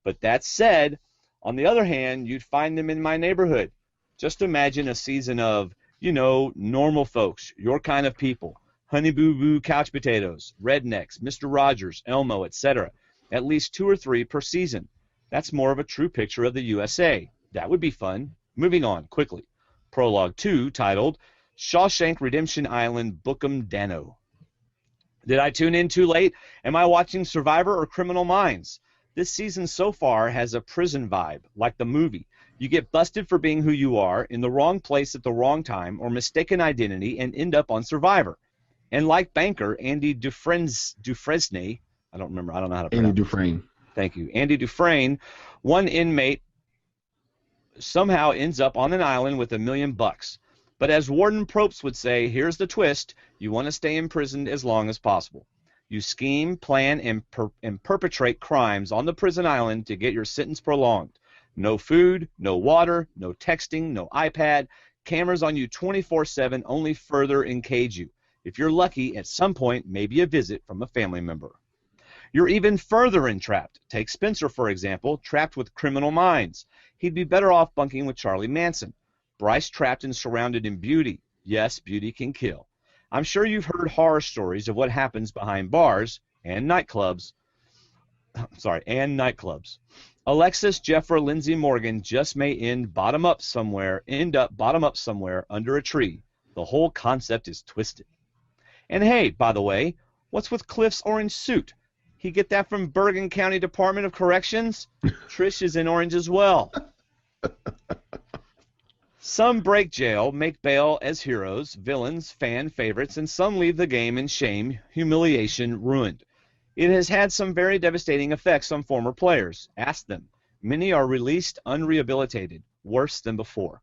But that said, on the other hand, you'd find them in my neighborhood. Just imagine a season of, normal folks, your kind of people, Honey Boo Boo couch potatoes, rednecks, Mr. Rogers, Elmo, etc. At least 2 or 3 per season. That's more of a true picture of the USA. That would be fun. Moving on, quickly. Prologue 2, titled Shawshank Redemption Island Bookum Dano. Did I tune in too late? Am I watching Survivor or Criminal Minds? This season so far has a prison vibe, like the movie. You get busted for being who you are, in the wrong place at the wrong time, or mistaken identity, and end up on Survivor. And like banker Andy Dufresne, I don't know how to pronounce it. Andy Dufresne. Thank you. Andy Dufresne, one inmate somehow ends up on an island with $1 million. But as Warden Probst would say, here's the twist. You want to stay imprisoned as long as possible. You scheme, plan, and perpetrate crimes on the prison island to get your sentence prolonged. No food, no water, no texting, no iPad, cameras on you 24/7 only further encage you. If you're lucky, at some point, maybe a visit from a family member. You're even further entrapped. Take Spencer, for example, trapped with Criminal Minds. He'd be better off bunking with Charlie Manson. Bryce trapped and surrounded in beauty. Yes, beauty can kill. I'm sure you've heard horror stories of what happens behind bars and nightclubs. Alexis, Jefra, Lindsey, Morgan just may end up bottom up somewhere under a tree. The whole concept is twisted. And hey, by the way, what's with Cliff's orange suit? He get that from Bergen County Department of Corrections? Trish is in orange as well. Some break jail, make bail as heroes, villains, fan favorites, and some leave the game in shame, humiliation, ruined. It has had some very devastating effects on former players. Ask them. Many are released unrehabilitated, worse than before.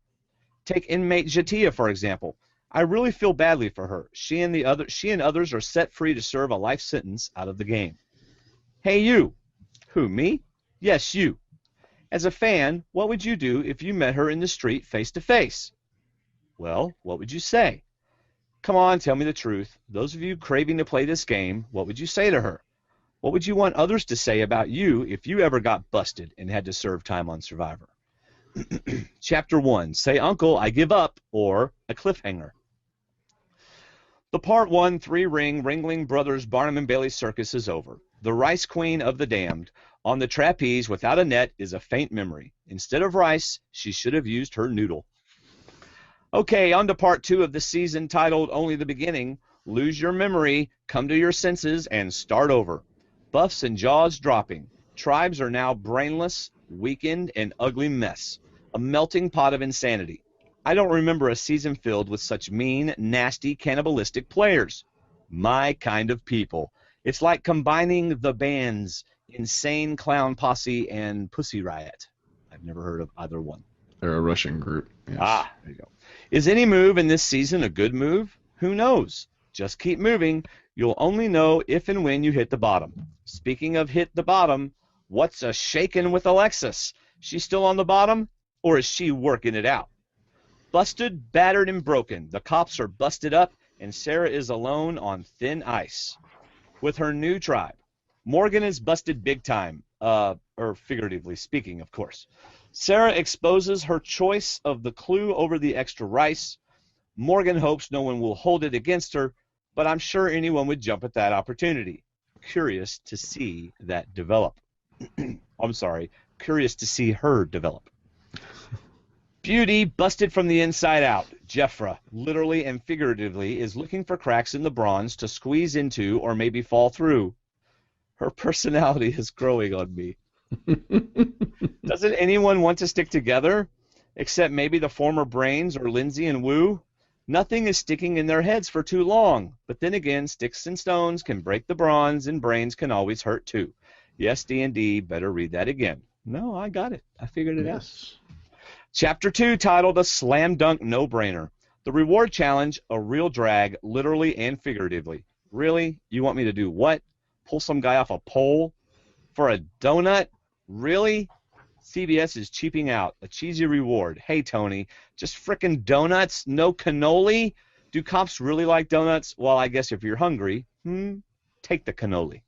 Take inmate Jatia, for example. I really feel badly for her. She and others are set free to serve a life sentence out of the game. Hey, you. Who, me? Yes, you. As a fan, what would you do if you met her in the street face to face? Well, what would you say? Come on, tell me the truth. Those of you craving to play this game, what would you say to her? What would you want others to say about you if you ever got busted and had to serve time on Survivor? Chapter 1, Say Uncle, I Give Up, or a cliffhanger. The Part 1 3-ring Ringling Brothers Barnum and Bailey circus is over. The Rice Queen of the Damned on the trapeze without a net is a faint memory. Instead of rice, she should have used her noodle. Okay, on to Part 2 of the season titled Only the Beginning. Lose your memory, come to your senses, and start over. Buffs and jaws dropping. Tribes are now brainless, weakened, and ugly mess. A melting pot of insanity. I don't remember a season filled with such mean, nasty, cannibalistic players. My kind of people. It's like combining the bands Insane Clown Posse and Pussy Riot. I've never heard of either one. They're a Russian group. Yes. Ah, there you go. Is any move in this season a good move? Who knows? Just keep moving. You'll only know if and when you hit the bottom. Speaking of hit the bottom, what's a shakin' with Alexis? She's still on the bottom, or is she working it out? Busted, battered, and broken. The cops are busted up, and Sarah is alone on thin ice with her new tribe. Morgan is busted big time, or figuratively speaking, of course. Sarah exposes her choice of the clue over the extra rice. Morgan hopes no one will hold it against her, but I'm sure anyone would jump at that opportunity. Curious to see that develop. Curious to see her develop. Beauty busted from the inside out. Jefra, literally and figuratively, is looking for cracks in the bronze to squeeze into or maybe fall through. Her personality is growing on me. Doesn't anyone want to stick together? Except maybe the former Brains or Lindsey and Wu? Nothing is sticking in their heads for too long. But then again, sticks and stones can break the bronze, and brains can always hurt too. Yes, D&D, better read that again. No, I got it. I figured it out. Chapter 2, titled A Slam Dunk No-Brainer. The reward challenge, a real drag, literally and figuratively. Really? You want me to do what? Pull some guy off a pole? For a donut? Really? CBS is cheaping out. A cheesy reward. Hey, Tony, just frickin' donuts? No cannoli? Do cops really like donuts? Well, I guess if you're hungry, take the cannoli.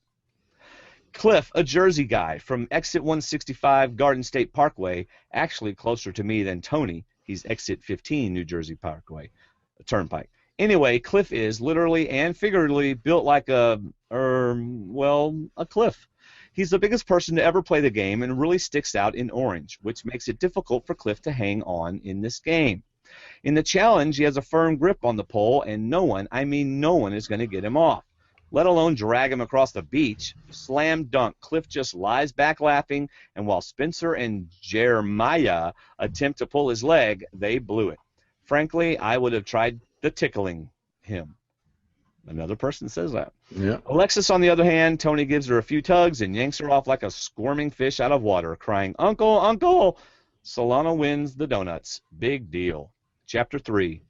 Cliff, a Jersey guy from exit 165 Garden State Parkway, actually closer to me than Tony. He's exit 15 New Jersey Parkway, Turnpike. Anyway, Cliff is literally and figuratively built like a cliff. He's the biggest person to ever play the game and really sticks out in orange, which makes it difficult for Cliff to hang on in this game. In the challenge, he has a firm grip on the pole, and no one is going to get him off, let alone drag him across the beach. Slam dunk. Cliff just lies back laughing, and while Spencer and Jeremiah attempt to pull his leg, they blew it. Frankly, I would have tried the tickling him. Another person says that. Yeah. Alexis, on the other hand, Tony gives her a few tugs and yanks her off like a squirming fish out of water, crying, "Uncle, Uncle!" Solana wins the donuts. Big deal. Chapter 3,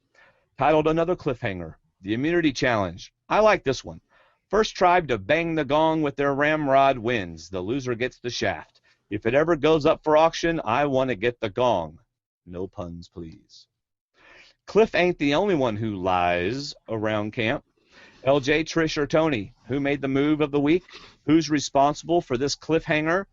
titled Another Cliffhanger, the Immunity Challenge. I like this one. First tribe to bang the gong with their ramrod wins. The loser gets the shaft. If it ever goes up for auction, I want to get the gong. No puns, please. Cliff ain't the only one who lies around camp. LJ, Trish, or Tony, who made the move of the week? Who's responsible for this cliffhanger?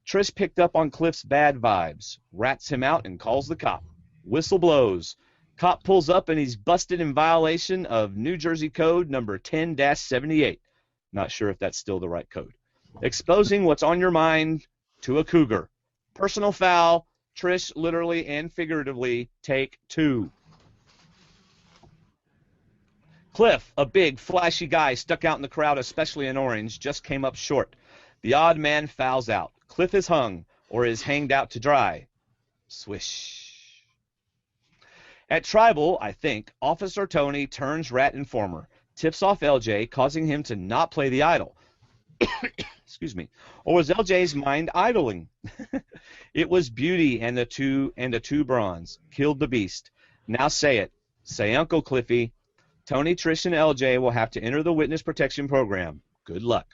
Trish picked up on Cliff's bad vibes, rats him out, and calls the cop. Whistle blows. Cop pulls up, and he's busted in violation of New Jersey Code number 10-78. Not sure if that's still the right code. Exposing what's on your mind to a cougar. Personal foul. Trish, literally and figuratively, take 2. Cliff, a big, flashy guy stuck out in the crowd, especially in orange, just came up short. The odd man fouls out. Cliff is hung, or is hanged out to dry. Swish. At Tribal, I think, Officer Tony turns rat informer, tips off LJ, causing him to not play the idol. Excuse me. Or was LJ's mind idling? It was beauty and the two bronze. Killed the beast. Now say it. Say Uncle Cliffy. Tony, Trish, and LJ will have to enter the witness protection program. Good luck.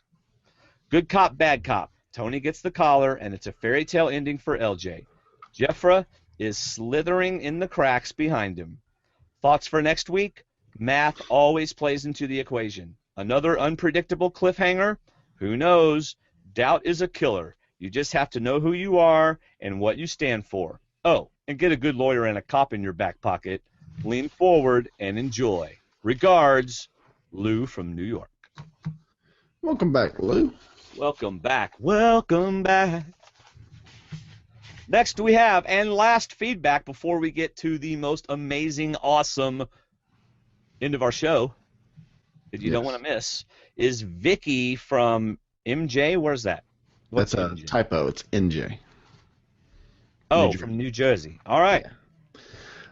Good cop, bad cop. Tony gets the collar, and it's a fairy tale ending for LJ. Jefra is slithering in the cracks behind him. Thoughts for next week? Math always plays into the equation. Another unpredictable cliffhanger? Who knows? Doubt is a killer. You just have to know who you are and what you stand for. Oh, and get a good lawyer and a cop in your back pocket. Lean forward and enjoy. Regards, Lou from New York. Welcome back, Lou. Welcome back. Welcome back. Next we have, and last feedback before we get to the most amazing, awesome end of our show that you don't want to miss, is Vickie from MJ. Where's that? That's a typo. It's NJ. Oh, from New Jersey. All right. Yeah.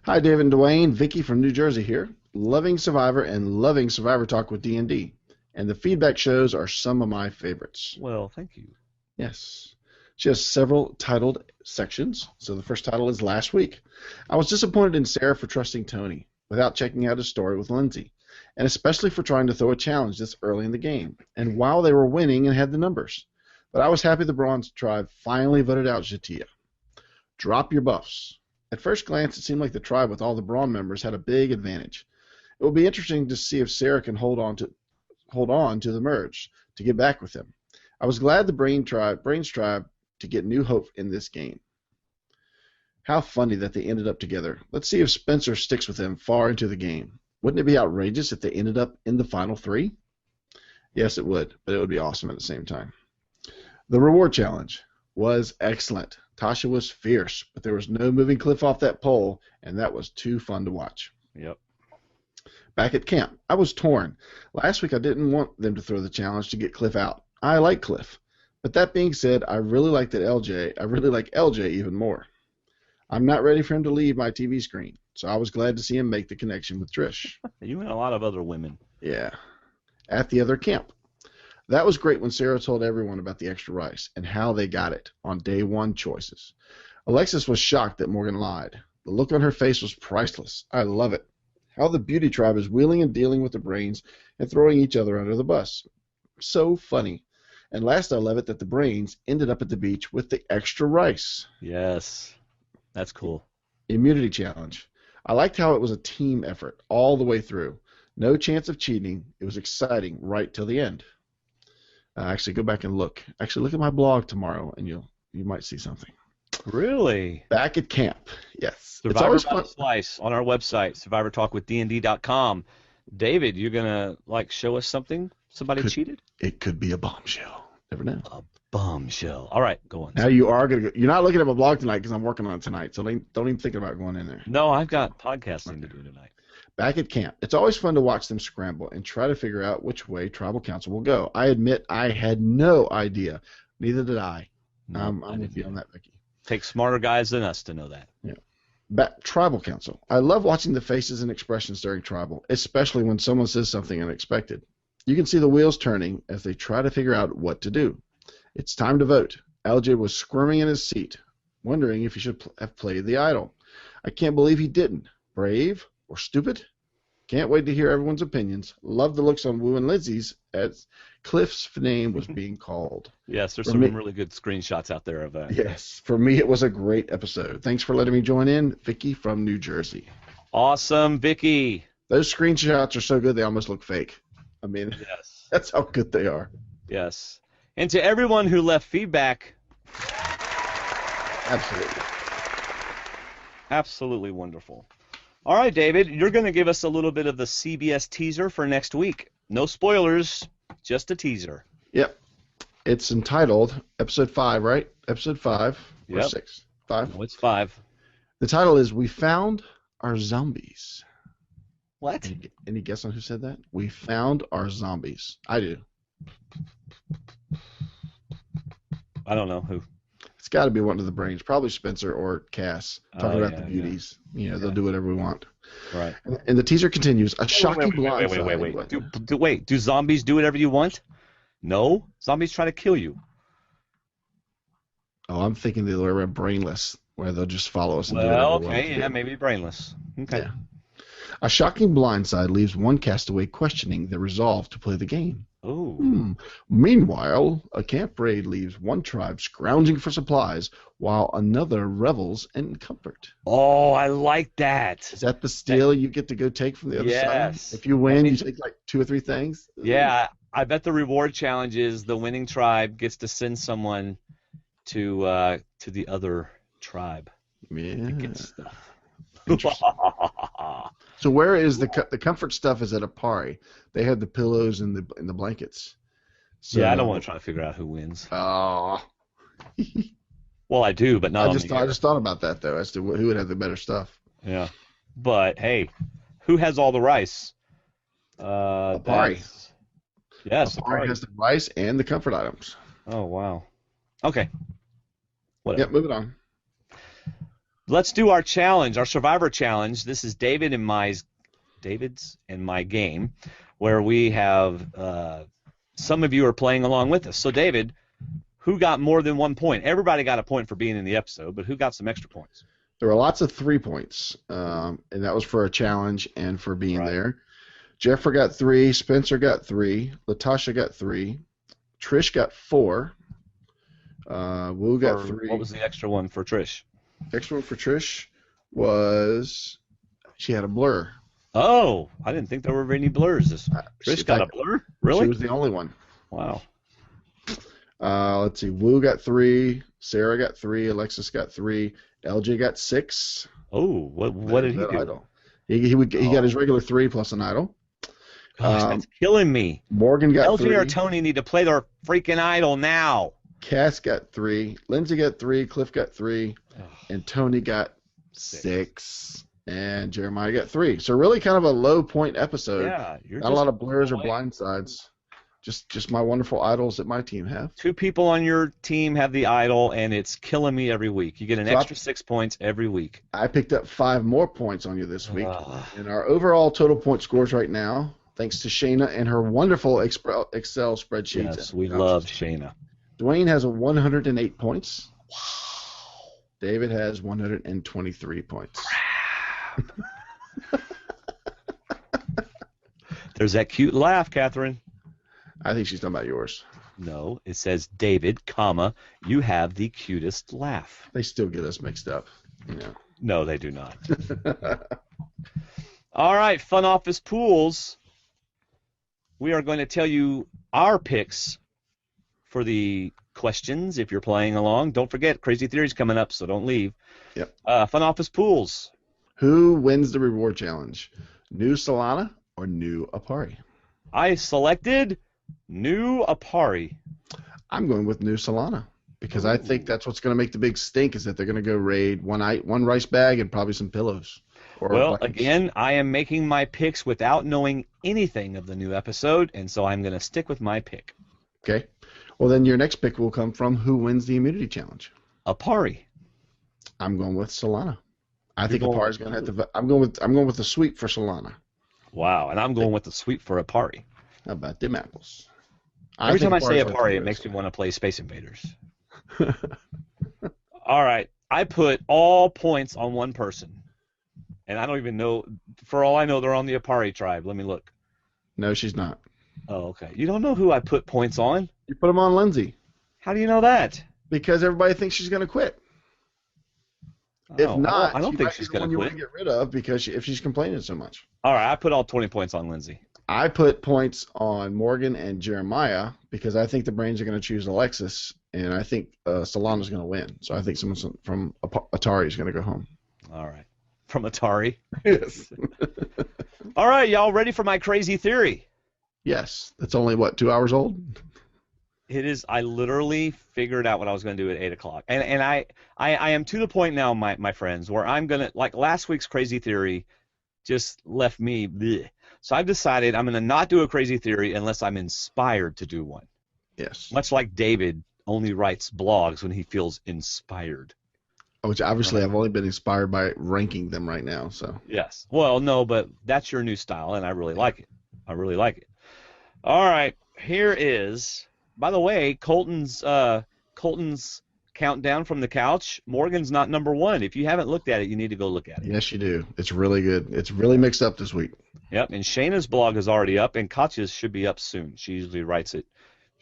Hi, David and Dwaine. Vickie from New Jersey here. Loving Survivor and loving Survivor Talk with D&D. And the feedback shows are some of my favorites. Well, thank you. Yes. She has several titled sections. So the first title is Last Week. I was disappointed in Sarah for trusting Tony without checking out his story with Lindsey, and especially for trying to throw a challenge this early in the game, and while they were winning and had the numbers. But I was happy the Bronze Tribe finally voted out Jatia. Drop your buffs. At first glance, it seemed like the tribe with all the Brawn members had a big advantage. It will be interesting to see if Sarah can hold on to the merge to get back with him. I was glad the Brains Tribe to get new hope in this game. How funny that they ended up together. Let's see if Spencer sticks with them far into the game. Wouldn't it be outrageous if they ended up in the final 3? Yes, it would, but it would be awesome at the same time. The reward challenge was excellent. Tasha was fierce, but there was no moving Cliff off that pole, and that was too fun to watch. Yep. Back at camp, I was torn. Last week I didn't want them to throw the challenge to get Cliff out. I like Cliff. But that being said, I really like LJ even more. I'm not ready for him to leave my TV screen. So I was glad to see him make the connection with Trish. You and a lot of other women. Yeah. At the other camp. That was great when Sarah told everyone about the extra rice and how they got it on day one choices. Alexis was shocked that Morgan lied. The look on her face was priceless. I love it. How the beauty tribe is wheeling and dealing with the brains and throwing each other under the bus. So funny. And last, I love it that the brains ended up at the beach with the extra rice. Yes. That's cool. Immunity challenge. I liked how it was a team effort all the way through. No chance of cheating. It was exciting right till the end. Actually, go back and look. Actually, look at my blog tomorrow, and you might see something. Really? Back at camp. Yes. Survivor it's always by fun. the Slice on our website, survivortalkwithdnd.com. David, you're gonna show us something? Somebody cheated? It could be a bombshell. Never know. A bombshell. All right, go on. Now you are gonna go. You're not looking at my blog tonight because I'm working on it tonight, so don't even think about going in there. No, I've got podcasting to do tonight. Back at camp, it's always fun to watch them scramble and try to figure out which way tribal council will go. I admit I had no idea. Neither did I. No, I'm I with you didn't. on that, Vickie. Takes smarter guys than us to know that. Yeah. Tribal council. I love watching the faces and expressions during tribal, especially when someone says something unexpected. You can see the wheels turning as they try to figure out what to do. It's time to vote. LJ was squirming in his seat, wondering if he should have played the idol. I can't believe he didn't. Brave or stupid? Can't wait to hear everyone's opinions. Love the looks on Wu and Lindsay's as Cliff's name was being called. Yes, there's For some me- really good screenshots out there of that. Yes, for me it was a great episode. Thanks for letting me join in, Vickie from New Jersey. Awesome, Vickie. Those screenshots are so good they almost look fake. I mean, Yes. that's how good they are. Yes. And to everyone who left feedback, Absolutely. absolutely wonderful. All right, David, you're going to give us a little bit of the CBS teaser for next week. No spoilers, just a teaser. Yep. It's entitled Episode 5, right? Episode 5 or Yep. 6? 5? No, it's 5. The title is We Found Our Zombies. What? Any guess on who said that? We found our zombies. I do. I don't know who. It's got to be one of the brains, probably Spencer or Cass, talking about the yeah. beauties. You know, they'll do whatever we want. Right. And the teaser continues. A shocking blindside. Wait. Do zombies do whatever you want? No. Zombies try to kill you. Oh, I'm thinking the other way around, brainless, where they'll just follow us. And do Well, whatever we want okay, to yeah, do. maybe brainless. Okay. Yeah. A shocking blindside leaves one castaway questioning their resolve to play the game. Oh. Meanwhile, a camp raid leaves one tribe scrounging for supplies while another revels in comfort. Oh, I like that. Is that the steal you get to go take from the other Yes. side? If you win, you take like 2 or 3 things? Yeah, I bet the reward challenge is the winning tribe gets to send someone to the other tribe. Yeah. Get stuff. Interesting. So where is the comfort stuff? Is at a party. They had the pillows and the blankets. So, Yeah, I don't want to try to figure out who wins. Oh. Well, I do, but not I on just the air. thought about that though, as to who would have the better stuff. Yeah, but hey, who has all the rice? Party. That's- Yes, The a party party. has the rice and the comfort items. Oh wow. Okay. Whatever. Yep, moving on. Let's do our challenge, our Survivor challenge. This is David's and my game, where we have some of you are playing along with us. So David, who got more than 1 point? Everybody got a point for being in the episode, but who got some extra points? There were lots of 3 points, and that was for a challenge and for being Right. there. Jefra got 3, Spencer got 3, Latasha got 3, Trish got 4, Wu got Or 3. What was the extra one for Trish? Extra one for Trish was she had a blur. Oh, I didn't think there were any blurs. Trish got a blur? Really? She was the only one. Wow. Let's see. Wu got 3, Sarah got 3, Alexis got 3, LJ got 6. Oh, what did he That do? idol. He got his regular 3 plus an idol. Gosh, that's killing me. Morgan got LJ 3. or Tony need to play their freaking idol now. Cass got 3, Lindsay got 3, Cliff got 3, and Tony got 6, and Jeremiah got 3. So really kind of a low point episode. Yeah, you're Not a lot of blurs or blindsides. Just my wonderful idols that my team have. 2 people on your team have the idol, and it's killing me every week. You get an extra 6 points every week. I picked up 5 more points on you this week. And our overall total point scores right now, thanks to Shayna and her wonderful Excel spreadsheets. Yes, we love Shayna. Dwaine has 108 points. Wow. David has 123 points. There's that cute laugh, Catherine. I think she's talking about yours. No, it says David, comma, you have the cutest laugh. They still get us mixed up. No, they do not. All right, Fun Office Pools. We are going to tell you our picks for the questions if you're playing along. Don't forget, Crazy Theory's coming up, so don't leave. Yep. Fun Office Pools. Who wins the reward challenge? New Solana or new Apari? I selected new Apari. I'm going with new Solana because I think that's what's going to make the big stink is that they're going to go raid one rice bag and probably some pillows. Well, again, I am making my picks without knowing anything of the new episode, and so I'm going to stick with my pick. Okay. Well, then your next pick will come from who wins the immunity challenge. Apari. I'm going with Solana. I think Apari's going to have to. I'm going with the sweep for Solana. Wow, and I'm going with the sweep for Apari. How about them apples? Every time I say Apari, it makes me want to play Space Invaders. All right, I put all points on one person, and I don't even know. For all I know, they're on the Apari tribe. Let me look. No, she's not. Oh, okay. You don't know who I put points on? You put them on Lindsey. How do you know that? Because everybody thinks she's going to quit. If not, I don't think she's going to quit. You want to get rid of because if she's complaining so much. All right, I put all 20 points on Lindsey. I put points on Morgan and Jeremiah because I think the brains are going to choose Alexis, and I think Solana's going to win. So I think someone from Atari is going to go home. All right. From Atari? Yes. All right, y'all ready for my crazy theory? Yes. That's only, 2 hours old? It is. I literally figured out what I was going to do at 8 o'clock. And I am to the point now, my friends, where I'm going to, like last week's crazy theory just left me bleh. So I've decided I'm going to not do a crazy theory unless I'm inspired to do one. Yes. Much like David only writes blogs when he feels inspired. Which obviously I've only been inspired by ranking them right now. So. Yes. Well, no, but that's your new style, and I really like it. I really like it. All right. Here is, by the way, Colton's countdown from the couch. Morgan's not number 1. If you haven't looked at it, you need to go look at it. Yes, you do. It's really good. It's really mixed up this week. Yep, and Shayna's blog is already up, and Katya's should be up soon. She usually writes it.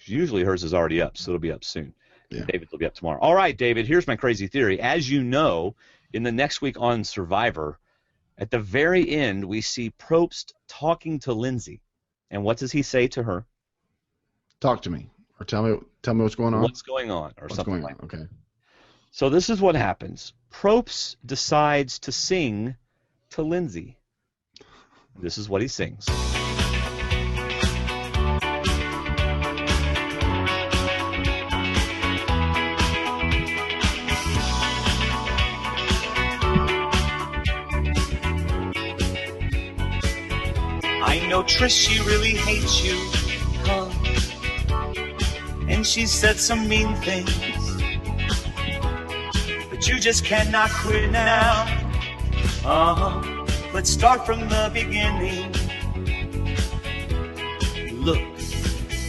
Usually hers is already up, so it'll be up soon. Yeah. David's will be up tomorrow. All right, David, here's my crazy theory. As you know, in the next week on Survivor, at the very end, we see Probst talking to Lindsey. And what does he say to her? Talk to me. Or tell me what's going on. What's going on, or what's something going like on? that. Okay. So this is what happens. Probst decides to sing to Lindsey. This is what he sings. I know Trish, she really hates you, huh? And she said some mean things, but you just cannot quit now. Let's start from the beginning. Look,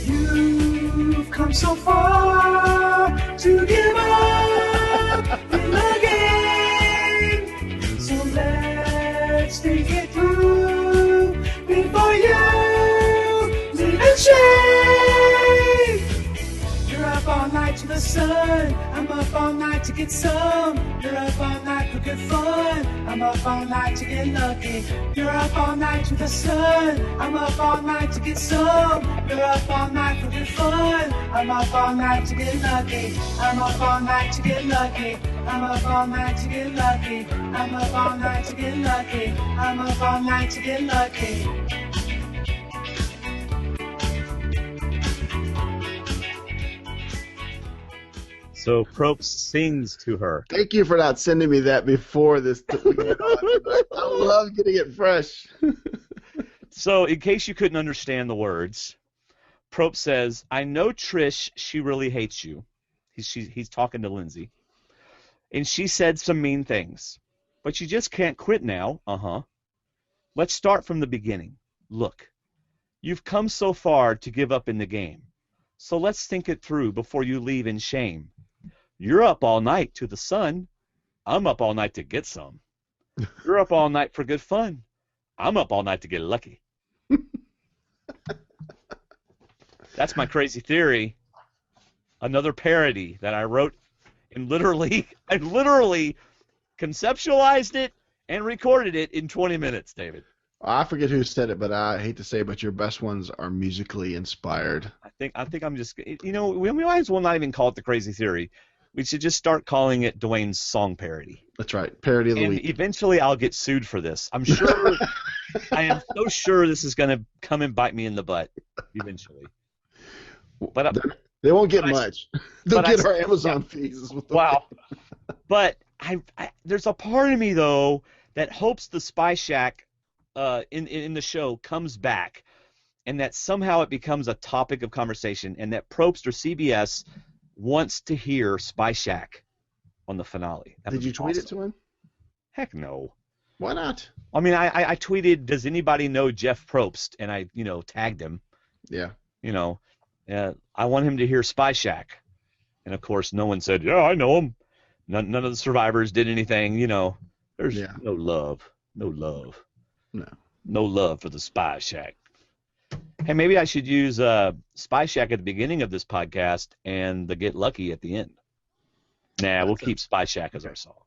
you've come so far to give up in the game. So let's take it through before you leave in shame. You're up all night to the sun. I'm up all night to get some. You're up all night for good fun. I'm up all night to get lucky. You're up all night to the sun. I'm up all night to get some. You're up all night for good fun. I'm up all night to get lucky. I'm up all night to get lucky. I'm up all night to get lucky. I'm up all night to get lucky. I'm up all night to get lucky. So Probst sings to her. Thank you for not sending me that before this. I love getting it fresh. So in case you couldn't understand the words, Probst says, I know Trish, she really hates you. He's talking to Lindsey. And she said some mean things. But you just can't quit now. Uh-huh. Let's start from the beginning. Look, you've come so far to give up in the game. So let's think it through before you leave in shame. You're up all night to the sun. I'm up all night to get some. You're up all night for good fun. I'm up all night to get lucky. That's my crazy theory. Another parody that I wrote and I literally conceptualized it and recorded it in 20 minutes, David. I forget who said it, but I hate to say it, but your best ones are musically inspired. I think I'm just, we might as well not even call it the crazy theory. We should just start calling it Dwaine's song parody. That's right, parody of the week. Eventually I'll get sued for this. I'm sure, I am so sure this is going to come and bite me in the butt eventually. But they won't get much. They'll get our Amazon fees. Wow. But there's a part of me, though, that hopes the Spy Shack in the show comes back and that somehow it becomes a topic of conversation and that Probst or CBS wants to hear Spy Shack on the finale. Did you tweet it to him? Heck no. Why not? I mean, I tweeted, does anybody know Jeff Probst? And I, tagged him. Yeah. I want him to hear Spy Shack. And, of course, no one said, yeah, I know him. None of the survivors did anything, There's no love. No love. No. No love for the Spy Shack. Hey, maybe I should use Spy Shack at the beginning of this podcast and the Get Lucky at the end. We'll keep Spy Shack as our song.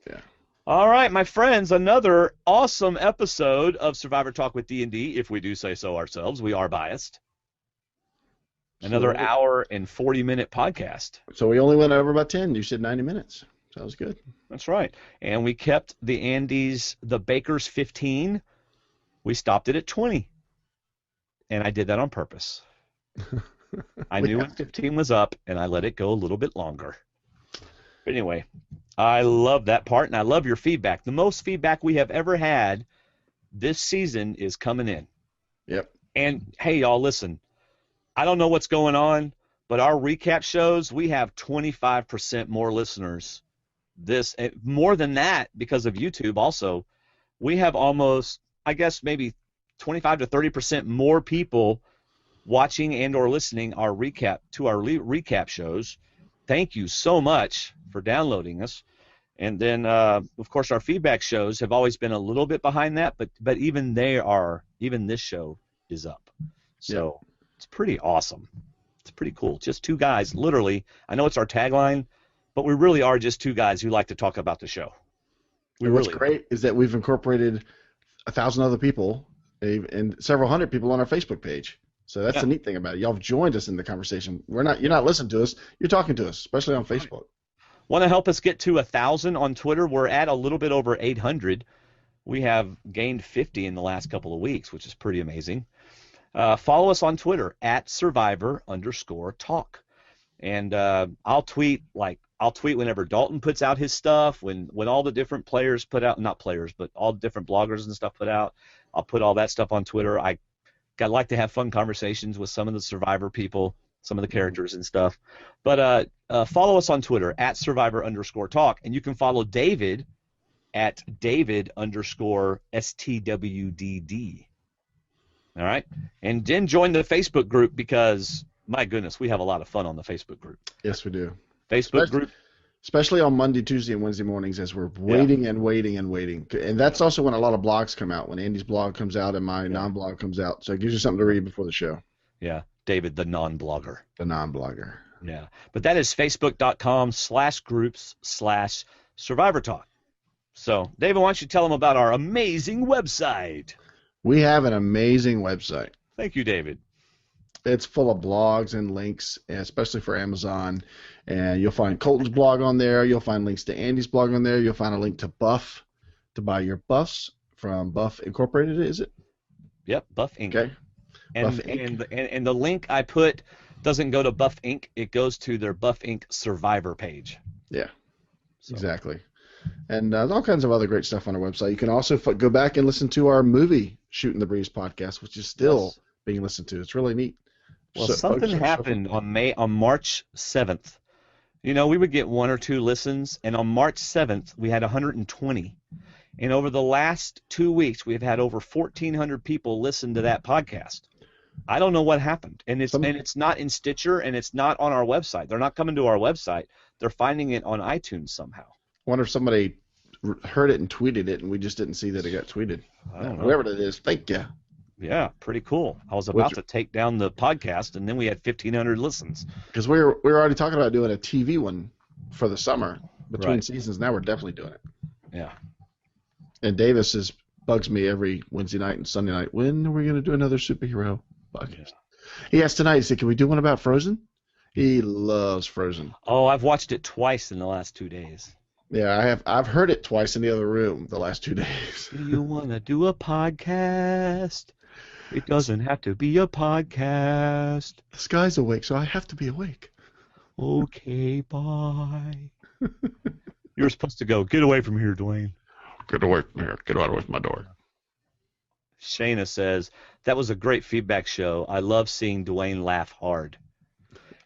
Yeah. All right, my friends, another awesome episode of Survivor Talk with D&D, if we do say so ourselves. We are biased. Another hour and 40-minute podcast. So we only went over about 10. You said 90 minutes. Sounds good. That's right. And we kept the Baker's 15. We stopped it at 20. And I did that on purpose. I knew when 15 was up, and I let it go a little bit longer. But anyway, I love that part, and I love your feedback. The most feedback we have ever had this season is coming in. Yep. And, hey, y'all, listen. I don't know what's going on, but our recap shows, we have 25% more listeners. More than that because of YouTube also. We have almost, I guess, maybe 25 to 30% more people watching and or listening our recap shows. Thank you so much for downloading us. And then, of course, our feedback shows have always been a little bit behind that, but even this show is up. So It's pretty awesome. It's pretty cool. Just two guys, literally. I know it's our tagline, but we really are just two guys who like to talk about the show. What's great is that we've incorporated 1,000 other people and several hundred people on our Facebook page. So that's the neat thing about it. Y'all have joined us in the conversation. You're not listening to us. You're talking to us, especially on Facebook. Want to help us get to 1,000 on Twitter? We're at a little bit over 800. We have gained 50 in the last couple of weeks, which is pretty amazing. Follow us on Twitter at Survivor_talk. And I'll tweet whenever Dalton puts out his stuff, when all the different players put out, not players, but all the different bloggers and stuff put out. I'll put all that stuff on Twitter. I like to have fun conversations with some of the Survivor people, some of the characters and stuff. But follow us on Twitter at Survivor_talk, and you can follow David at David_STWDD. All right? And then join the Facebook group because, my goodness, we have a lot of fun on the Facebook group. Yes, we do. Facebook group. Especially on Monday, Tuesday, and Wednesday mornings as we're waiting and waiting and waiting. And that's also when a lot of blogs come out, when Andy's blog comes out and my non-blog comes out. So it gives you something to read before the show. Yeah, David, the non-blogger. The non-blogger. Yeah. But that is facebook.com/groups/Survivor Talk. So, David, why don't you tell them about our amazing website? We have an amazing website. Thank you, David. It's full of blogs and links, especially for Amazon. And you'll find Colton's blog on there. You'll find links to Andy's blog on there. You'll find a link to Buff to buy your buffs from Buff Incorporated, is it? Yep, Buff Inc. Okay. And the link I put doesn't go to Buff Inc. It goes to their Buff Inc. Survivor page. Yeah, exactly. And there's all kinds of other great stuff on our website. You can also go back and listen to our movie Shooting the Breeze podcast, which is still being listened to. It's really neat. Well, So- something so- happened on March 7th. You know, we would get 1 or 2 listens, and on March 7th we had 120. And over the last 2 weeks, we've had over 1,400 people listen to that podcast. I don't know what happened, and it's not in Stitcher, and it's not on our website. They're not coming to our website. They're finding it on iTunes somehow. Wonder if somebody heard it and tweeted it, and we just didn't see that it got tweeted. I don't know. Whoever it is, thank you. Yeah, pretty cool. I was about to take down the podcast, and then we had 1,500 listens. Because we were already talking about doing a TV one for the summer between Right. seasons. Now we're definitely doing it. Yeah. And Davis bugs me every Wednesday night and Sunday night. When are we going to do another superhero podcast? He asked tonight. He said, "Can we do one about Frozen?" He loves Frozen. Oh, I've watched it twice in the last 2 days. Yeah, I have. I've heard it twice in the other room the last 2 days. Do you want to do a podcast? It doesn't have to be a podcast. The sky's awake, so I have to be awake. Okay, bye. You're supposed to go, get away from here, Dwaine. Get away from here. Get out of my door. Shayna says, that was a great feedback show. I love seeing Dwaine laugh hard.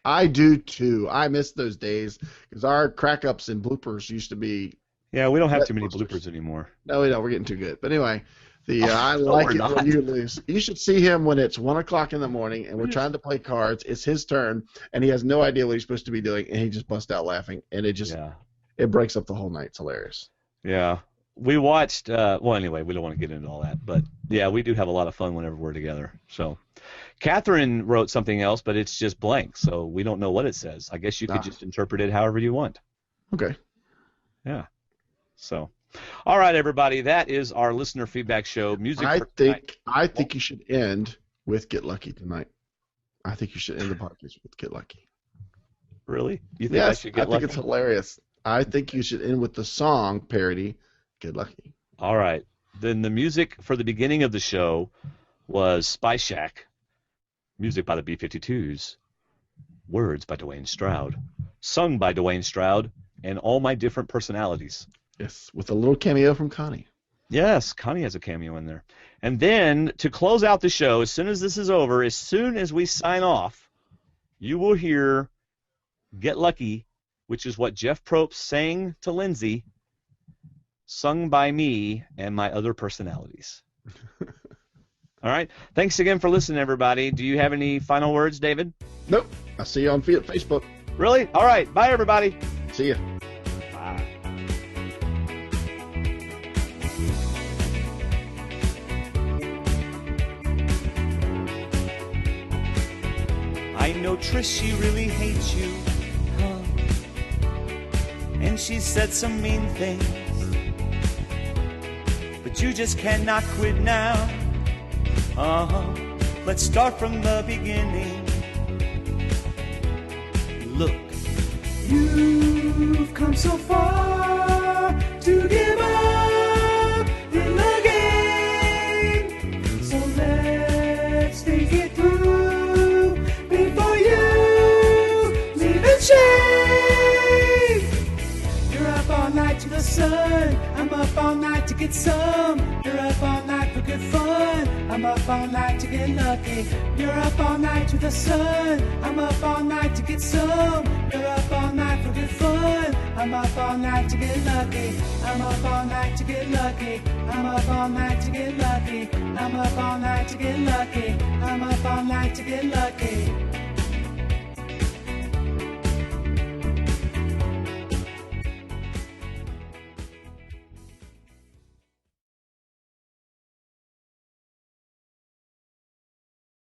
I do too. I miss those days because our crack ups and bloopers used to be. Yeah, we don't have too many bloopers anymore. No, we don't. We're getting too good. But anyway, I No, like we're it not. when you lose. You should see him when it's 1 o'clock in the morning and we're trying to play cards. It's his turn and he has no idea what he's supposed to be doing and he just busts out laughing and it breaks up the whole night. It's hilarious. Yeah. We watched, well, anyway, we don't want to get into all that, but yeah, we do have a lot of fun whenever we're together. So, Catherine wrote something else, but it's just blank, so we don't know what it says. I guess you could just interpret it however you want. Okay. Yeah. So, all right, everybody, that is our listener feedback show. Music. I think you should end with Get Lucky tonight. I think you should end the podcast with Get Lucky. Really? You think I Yes, should get I think lucky? it's hilarious. I think you should end with the song parody, Get Lucky. All right. Then the music for the beginning of the show was Spy Shack, music by the B-52s, words by Dwaine Stroud, sung by Dwaine Stroud, and all my different personalities. Yes, with a little cameo from Connie. Yes, Connie has a cameo in there. And then, to close out the show, as soon as this is over, as soon as we sign off, you will hear Get Lucky, which is what Jeff Probst sang to Lindsey, sung by me and my other personalities. All right. Thanks again for listening, everybody. Do you have any final words, David? Nope. I'll see you on Facebook. Really? All right. Bye, everybody. See ya. Bye. I know Trish, she really hates you, huh? And she said some mean things, but you just cannot quit now. Let's start from the beginning. Look, You've come so far to give up in the game. So let's take it through before you leave in shame. You're up all night to the sun. I'm up all night to get some. You're up all night for good fun. I'm up all night to get lucky. You're up all night to the sun. I'm up all night to get some. You're up all night for good fun. I'm up all night to get lucky. I'm up all night to get lucky. I'm up all night to get lucky. I'm up all night to get lucky. I'm